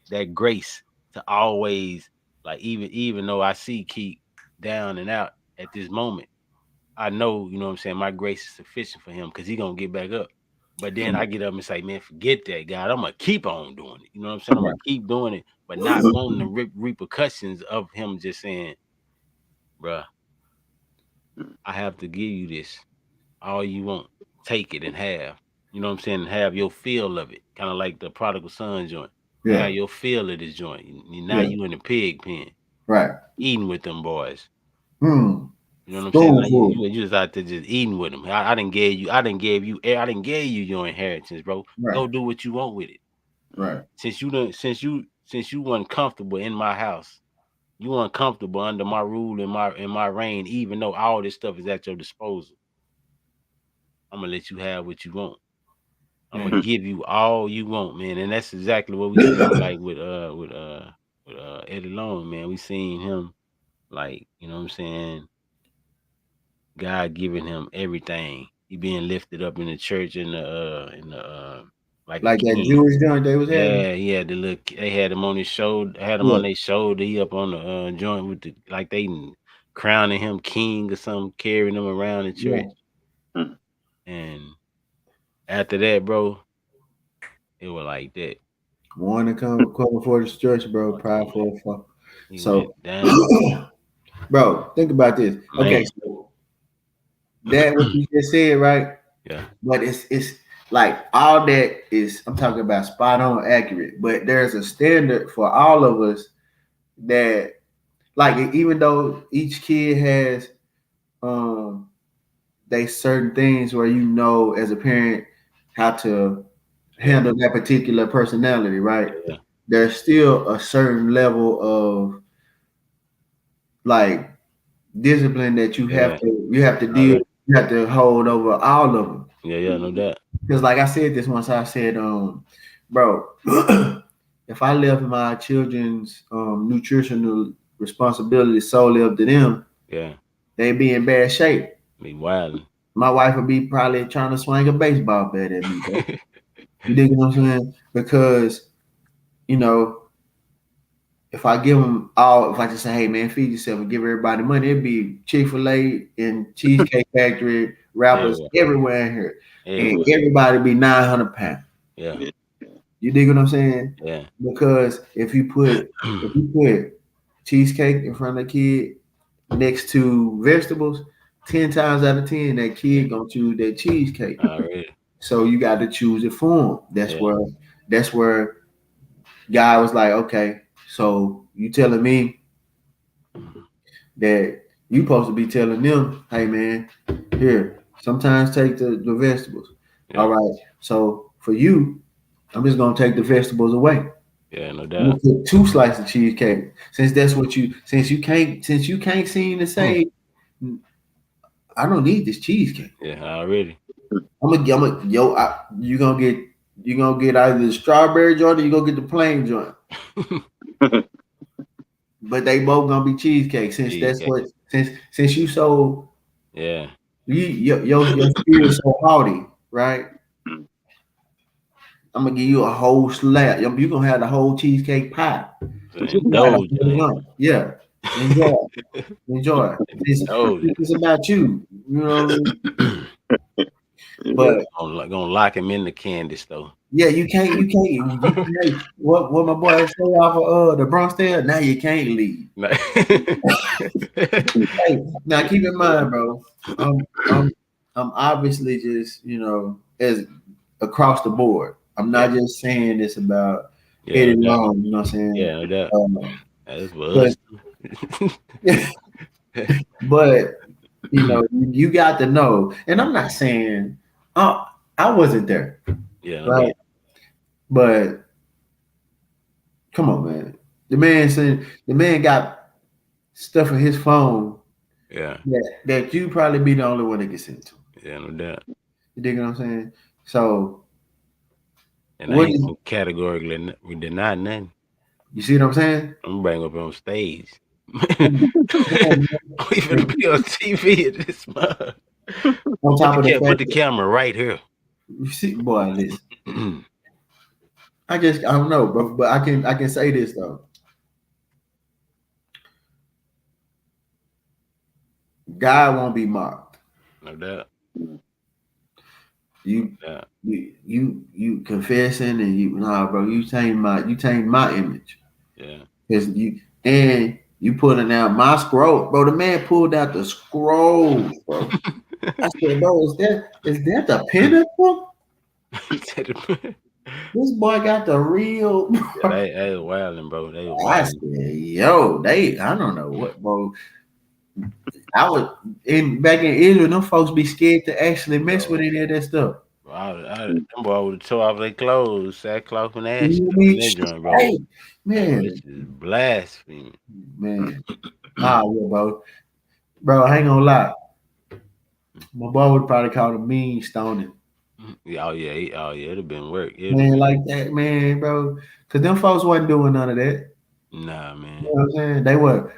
that grace to always, like, even though I see Keith down and out at this moment, I know, you know what I'm saying, my grace is sufficient for him because he gonna get back up. But then I get up and say, man, forget that, God. I'm gonna keep on doing it. You know what I'm saying? I'm Right. gonna keep doing it, but not wanting the repercussions of him just saying, bruh, I have to give you this. All you want, take it and have. You know what I'm saying? And have your feel of it. Kind of like the prodigal son joint. Yeah. Have your feel of this joint. Now Yeah. you in the pig pen, Right. eating with them boys. Hmm. You know what I'm saying? Like Spoonful. you just out there just eating with them. I didn't gave you your inheritance, bro. Right. Go do what you want with it. Right. Since you weren't comfortable in my house, you weren't comfortable under my rule and my reign, even though all this stuff is at your disposal. I'm gonna let you have what you want. I'm gonna Yeah. give you all you want, man. And that's exactly what we seen, like with Eddie Long, man. We seen him, like, you know what I'm saying, God giving him everything. He being lifted up in the church in the like a Like that king. Jewish joint they was having. Yeah, he had the look. They had him on his shoulder. Had him Yeah. on their shoulder. He up on the joint with the, like, they crowning him king or something, carrying him around the church. Yeah. And after that, bro, it was like that. One to come before the church, bro. Pride for a fall. He So, went down, bro, think about this. Okay, man. so that what you just said, right? Yeah, But it's like all that is, I'm talking about spot on accurate. But there's a standard for all of us that, like, even though each kid has they certain things where you know as a parent how to handle that particular personality, right? yeah, There's still a certain level of like discipline that yeah. you have to All deal, right. you have to hold over all of them. Yeah, no doubt. Because like I said this once, I said, bro, if I left my children's nutritional responsibility solely up to them, Yeah, they'd be in bad shape. be wilding. My wife would be probably trying to swing a baseball bat at me, bro. You dig what I'm saying? Because, you know, if I give them all, if I just say, hey man, feed yourself and give everybody money, it'd be Chick-fil-A and Cheesecake Factory, rappers Everywhere. everywhere in here. And Everywhere. everybody be 900 pounds. Yeah. You dig what I'm saying? Yeah. Because if you put cheesecake in front of the kid next to vegetables, 10 times out of 10, that kid gonna choose that cheesecake. Already. So you got to choose it for him. Yeah. That's where guy was like, okay, so you telling me that you supposed to be telling them, hey man, here, sometimes take the vegetables. Yeah. All right. So for you, I'm just gonna take the vegetables away. Yeah, no I'm doubt. gonna put 2 slices of cheesecake. Since you can't seem to say I don't need this cheesecake. Yeah, already. You gonna get either the strawberry joint or you gonna get the plain joint. But they both gonna be cheesecake since that's Cheesecake. what since you so Yeah. your spirit is so haughty, right? I'm gonna give you a whole slab. You gonna have the whole cheesecake pie. Indulge in it. Yeah, enjoy. It's about you, you know. But Gonna lock him in the candy store. yeah, you can't. What my boy say off of the Bronx there? Now you can't leave. Hey, now keep in mind, bro. I'm obviously just as across the board. I'm not just saying this about Eddie Long. You know what I'm saying? Yeah, that. That's but you got to know, and I'm not saying I wasn't there. Yeah, right. But come on, man. The man got stuff in his phone. Yeah. That you probably be the only one that gets into. Yeah, no doubt. You dig what I'm saying? So, and I ain't gonna categorically deny nothing. You see what I'm saying? I'm bring up on stage. We finna be on TV at this month. On top of that, put the camera right here. You see, boy, listen. I don't know, but I can say this though. God won't be mocked. No doubt. You confessing and bro, you taint my image. Yeah. Cause you pulling out my scroll, bro. The man pulled out the scroll, bro. I said, bro, is that the pinnacle? This boy got the real. Yeah, they was wilding, bro. They was I said, yo, I don't know what, bro. I was back in Israel. Them folks be scared to actually mess with any of that stuff. Them boy would have tore off their clothes, sackcloth and ash. Bro. Man, this is blasphemy. Man, yeah, bro. Bro, I ain't gonna lie. My boy would probably call it mean stoning. Oh yeah, it'd have been work. Man, like that, man, bro. Cause them folks wasn't doing none of that. Nah, man. You know what I'm saying? They were,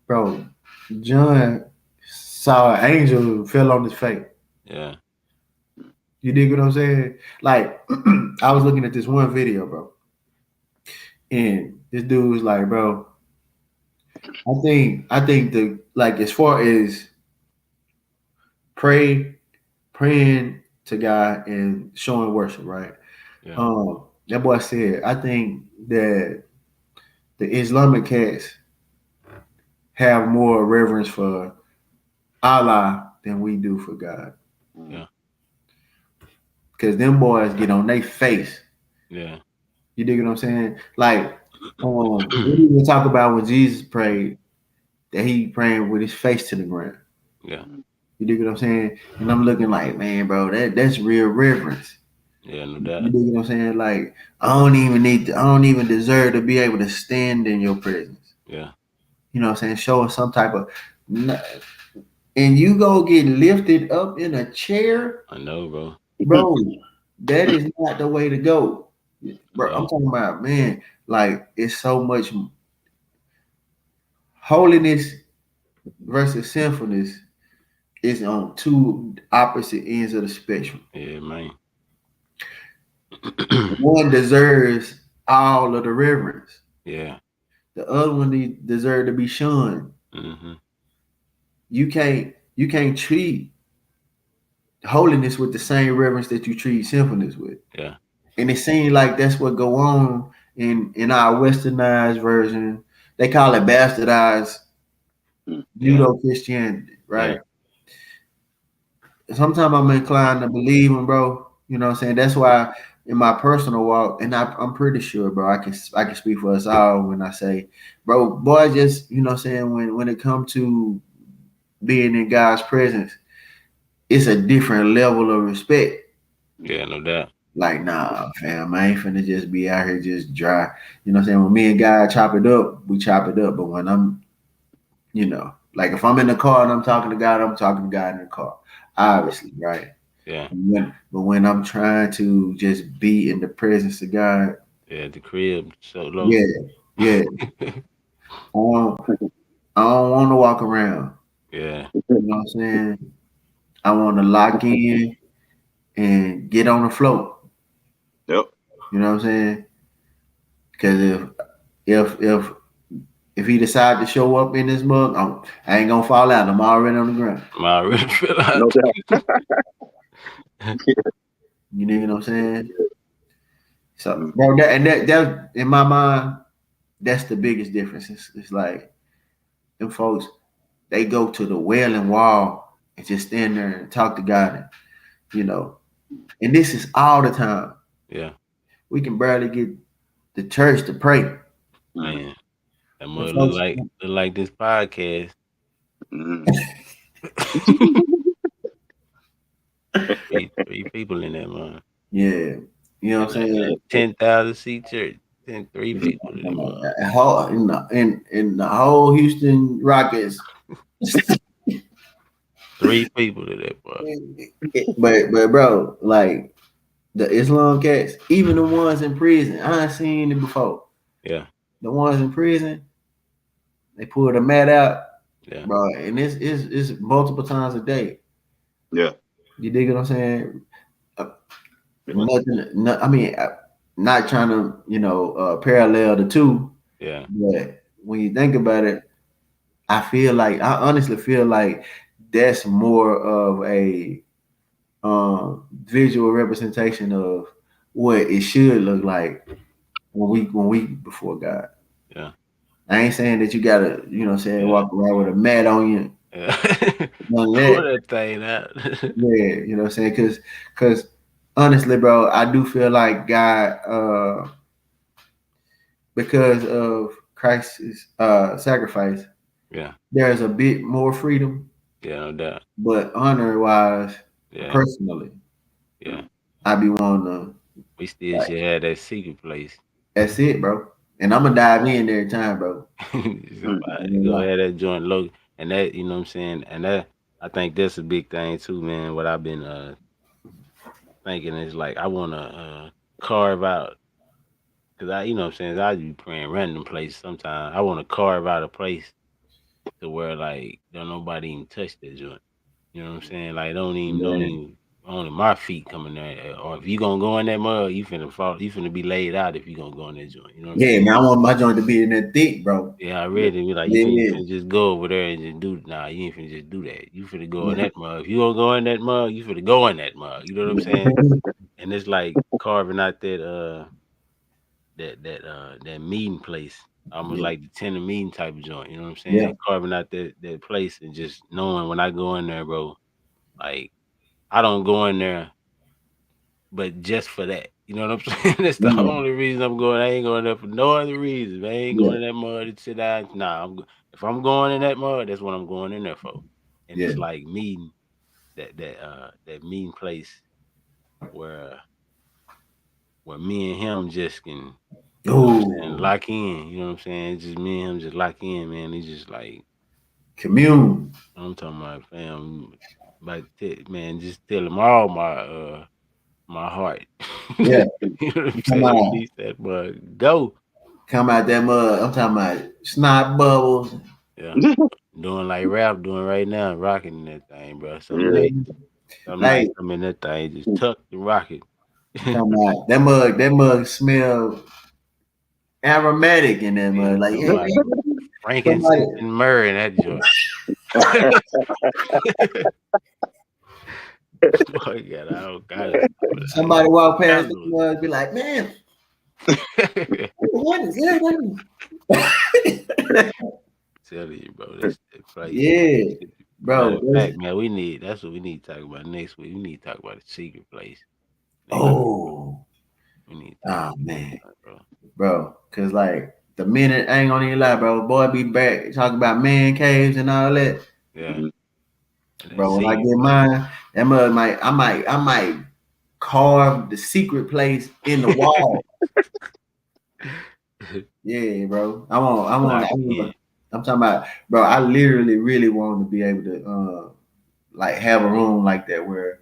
bro. John saw an angel fell on his face. Yeah. You dig what I'm saying? Like, I was looking at this one video, bro. And this dude was like, bro, I think as far as praying to God and showing worship, right? Yeah. That boy said, I think that the Islamic cats have more reverence for Allah than we do for God. Yeah. Because them boys get on their face. Yeah. You dig what I'm saying? Like, we talk about when Jesus prayed, that he praying with his face to the ground. Yeah. You dig what I'm saying? And I'm looking like, man, bro, that's real reverence. Yeah, no doubt. You dig what I'm saying? Like, I don't even deserve to be able to stand in your presence. Yeah. You know what I'm saying? Show us some type of, and you go get lifted up in a chair. I know, bro. Bro, that is not the way to go. Bro, I'm talking about, man, like it's so much holiness versus sinfulness is on two opposite ends of the spectrum. Yeah, man. One deserves all of the reverence. Yeah. The other one deserve to be shunned. Mm-hmm. You can't treat holiness with the same reverence that you treat sinfulness with. Yeah. And it seems like that's what go on in our westernized version. They call it bastardized Judo Christianity, right? Sometimes I'm inclined to believe him, bro. You know what I'm saying? That's why in my personal walk, and I'm pretty sure, bro, I can speak for us all when I say, bro, boy, just you know what I'm saying, when it comes to being in God's presence, it's a different level of respect. Yeah, no doubt. Like, nah, fam, I ain't finna just be out here just dry. You know what I'm saying? When me and God chop it up, we chop it up. But when I'm, you know, like if I'm in the car and I'm talking to God, I'm talking to God in the car. Obviously, right? Yeah. But when I'm trying to just be in the presence of God, Yeah, the crib so low. yeah. I don't want to walk around. Yeah. You know what I'm saying? I want to lock in and get on the float. Yep. You know what I'm saying? Because if he decide to show up in this mug, I ain't gonna fall out. I'm already on the ground. I'm already feel out. No doubt. You know what I'm saying? So, bro, that in my mind, that's the biggest difference. It's like them folks, they go to the Wailing Wall and just stand there and talk to God, and, you know. And this is all the time. Yeah. We can barely get the church to pray. Man. That The mother folks, look like this podcast. Mm. Three people in that mother. yeah, you know what I'm saying. 10,000 seat church. 3 people in that mother. In the whole Houston Rockets, 3 people in that mother. but bro, like the Islam cats, even the ones in prison, I ain't seen it before. Yeah. The ones in prison, they pull the mat out, Yeah. bro, and it's multiple times a day. Yeah. You dig what I'm saying? I mean, not trying to parallel the two. Yeah. But when you think about it, I honestly feel like that's more of a visual representation of what it should look like when we before God. Yeah. I ain't saying that you gotta, Yeah. walk around with a mat on you. Yeah. None of Pull that. that thing out. Yeah, you know what I'm saying? Cause honestly, bro, I do feel like God, because of Christ's sacrifice, Yeah. there's a bit more freedom. Yeah, no doubt. But honor wise, Yeah. personally, Yeah. I be wanting to. We still should have that secret place. That's it, bro. And I'm gonna dive in every time, bro. Somebody go ahead that joint low. And that, you know what I'm saying? And that I think that's a big thing too, man. What I've been thinking is like I wanna carve out because you know what I'm saying, I be praying random places sometimes. I wanna carve out a place to where like don't nobody even touch that joint. You know what I'm saying? Like don't even only my feet coming there. Or if you gonna go in that mud, you finna fall. You finna be laid out if you gonna go in that joint. You know what I'm saying? Man, I want my joint to be in that thick, bro. Yeah, I read it. Be like, you finna just go over there and just do. Nah, you ain't finna just do that. You finna go in that mug. If you gonna go in that mug, you finna go in that mug. You know what I'm saying? And it's like carving out that meeting place, almost like the tender meeting type of joint. You know what I'm saying? Yeah. Carving out that place and just knowing when I go in there, bro, like I don't go in there, but just for that. You know what I'm saying? That's the only reason I'm going. I ain't going there for no other reason. I ain't going in that mud to sit down. Nah, if I'm going in that mud, that's what I'm going in there for. And it's like meeting that meeting place where me and him just can lock in. You know what I'm saying? It's just me and him just lock in, man. It's just like commune. I'm talking about, fam. But man, just tell him all my heart. Yeah. You know what I'm saying? Release that mud. Go. Come out that mud. I'm talking about snot bubbles. Yeah. Doing like rap doing right now, rocking that thing, bro. Some night I'm in that thing, just tuck the rocket. Come out. That mug smell aromatic in that mud. Like, yeah, frankincense and myrrh in that joint. Boy, God, I don't got it. Somebody walk past the mud, be like, man, what is that? Tell you, bro. That's that place. Yeah, bro. Fact, man, that's what we need to talk about next week. We need to talk about a secret place. Oh, we need to talk man, bro. Cause like the minute I ain't gonna even lie, bro. Boy, be back talking about man caves and all that. Yeah, bro. When I get mine, that mud I might carve the secret place in the wall. Yeah, bro. I'm talking about, bro. I literally really want to be able to like have a room like that where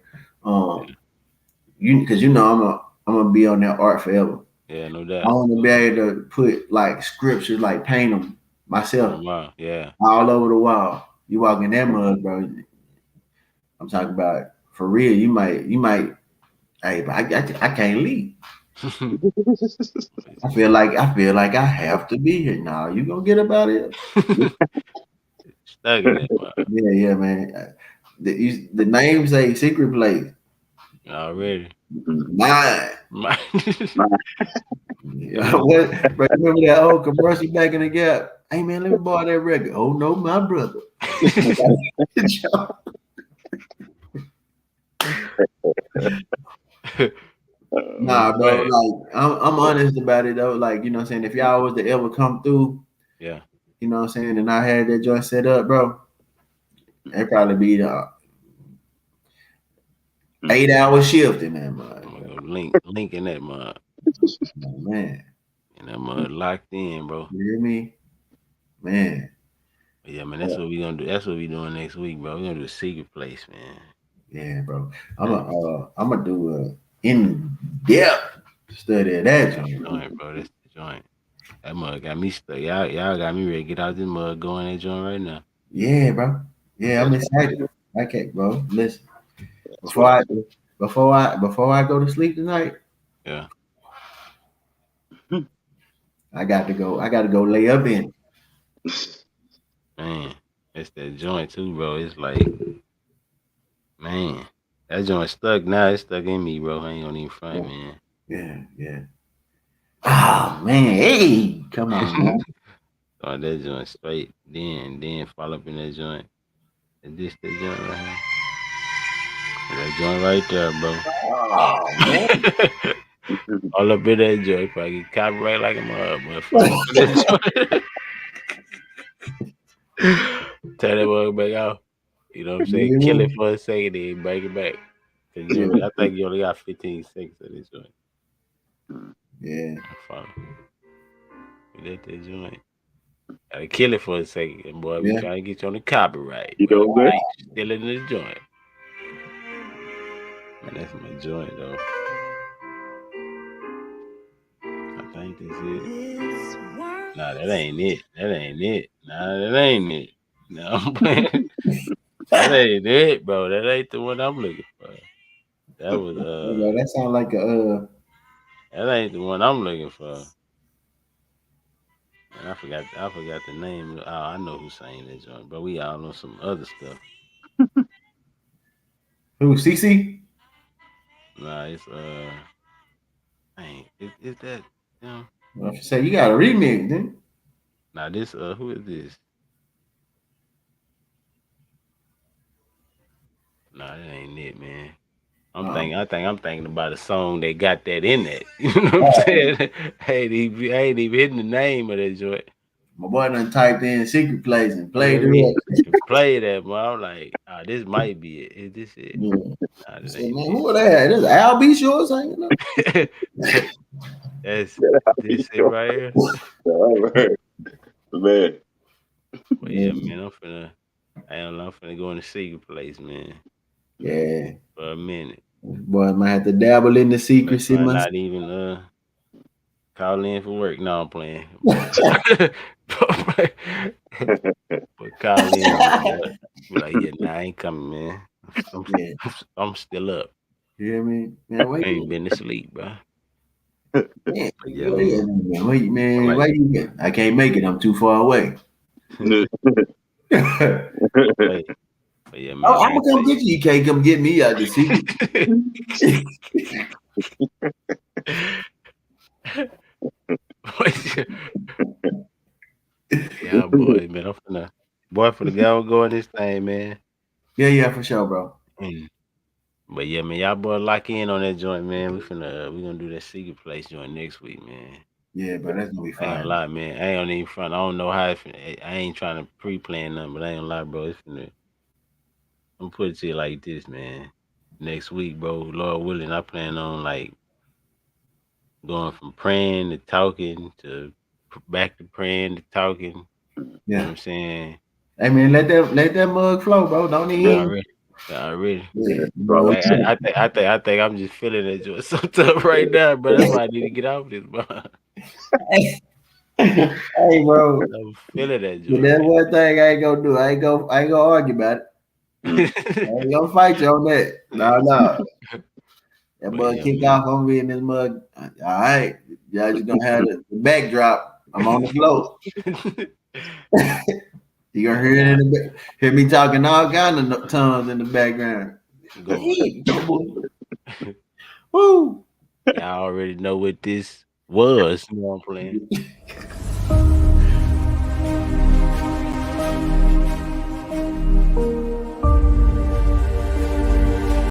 because I'm gonna be on that art forever. Yeah, no doubt. I want to be able to put like scriptures, like paint them myself. Wow, yeah, all over the wall. You walk in that mud, bro. I'm talking about for real. You might. Hey, but I can't leave. I feel like I have to be here now. You gonna get up out of here? Stuck in it, yeah, man. The name say secret place. Already. Mine. What? Remember that old commercial back in the Gap? Hey man, let me borrow that record. Oh no, my brother. Nah, bro. Like I'm honest about it though. Like, you know what I'm saying? If y'all was to ever come through, yeah, you know what I'm saying, and I had that joint set up, bro, it'd probably be the 8-hour shift in that mud. I'm gonna go link in that mud. Oh, man. And that mud locked in, bro. You hear me? Man. Yeah, man, that's what we gonna do. That's what we doing next week, bro. We're gonna do a secret place, man. Yeah, bro. I'm gonna do a in-depth study of that joint. Bro. That's the joint. That mud got me stuck. Y'all got me ready to get out this mud, go in that joint right now. Yeah, bro. Yeah, I'm excited. Okay, bro. Listen. Before I go to sleep tonight. Yeah. I got to go lay up in it. Man, it's that joint too, bro. It's like, man, that joint stuck now. It's stuck in me, bro. I ain't gonna even front, man. Yeah. Oh man, hey, come on, man. Start that joint straight, then fall up in that joint. And this the joint right here. That joint right there, bro. Oh, man. All up in that joint, probably get copyright like a motherfucker. Turn that mug back off. You know what I'm saying? Kill it for a second, then break it back. I think you only got 15 seconds of this joint. Yeah. We let that joint. Gotta kill it for a second, boy. We trying to get you on the copyright. You know what? Still in the joint. Man, that's my joint, though. I think that's it. Nah, that ain't it. Nah, that ain't it. No, I'm playing. That ain't it, bro. That ain't the one I'm looking for. That was that sounds like a that ain't the one I'm looking for. Man, I forgot the name. Oh, I know who's saying that joint, but we all know some other stuff. Who, CC? Nah, it's is that Well, if you say you got a remix, then. Nah, this who is this? Nah, that ain't it, man. I'm thinking about a song that got that in it. You know what I'm saying? I ain't even hitting the name of that joint. My boy done typed in secret place and played it. Play that, bro. I'm like, this might be it. Is this it? Yeah. Nah, this ain't man, who are that? This Al B. Shore saying That's this it right here. Man. Well, yeah, man, I'm finna go in the secret place, man. Yeah. For a minute. Boy, I might have to dabble in the secrecy. Not even call in for work. No, I'm playing. But call in. Be like, yeah, nah, I ain't coming, man. I'm still up. You hear me? Man, I ain't been to sleep, bro. Man, Yeah, man, like- why you get? I can't make it. I'm too far away. Oh, but yeah, man. I'm Like gonna come get you. You can't come get me out the city. Yeah, boy, man. I'm finna go in this thing, man. Yeah, for sure, bro. But yeah, man, y'all boy lock in on that joint, man. We gonna do that secret place joint next week, man. Yeah, but that's gonna be I ain't fine. gonna lie, man. I ain't gonna even front. I don't know how I ain't trying to pre-plan nothing, but I ain't gonna lie, bro. I'm gonna put it to you like this, man. Next week, bro, Lord willing, I plan on like going from praying to talking to back to praying to talking. You know what I'm saying? Hey man, let that mug flow, bro. Don't even. Already. Yeah, Bro, I think I'm just feeling that joint so tough right now, bro. That's why I need to get off this, bro. Hey, bro. I'm feeling that But joint. that's one thing I ain't gonna do. I ain't gonna argue about it. I ain't gonna fight you on that. No. That But mug yeah, kick man. off on me in this mug. All right. Y'all just gonna have the backdrop. I'm on the floor. You gonna hear it in the hear me talking all kind of tongues in the background. Woo! Y'all already know what this was. You know what I'm playing?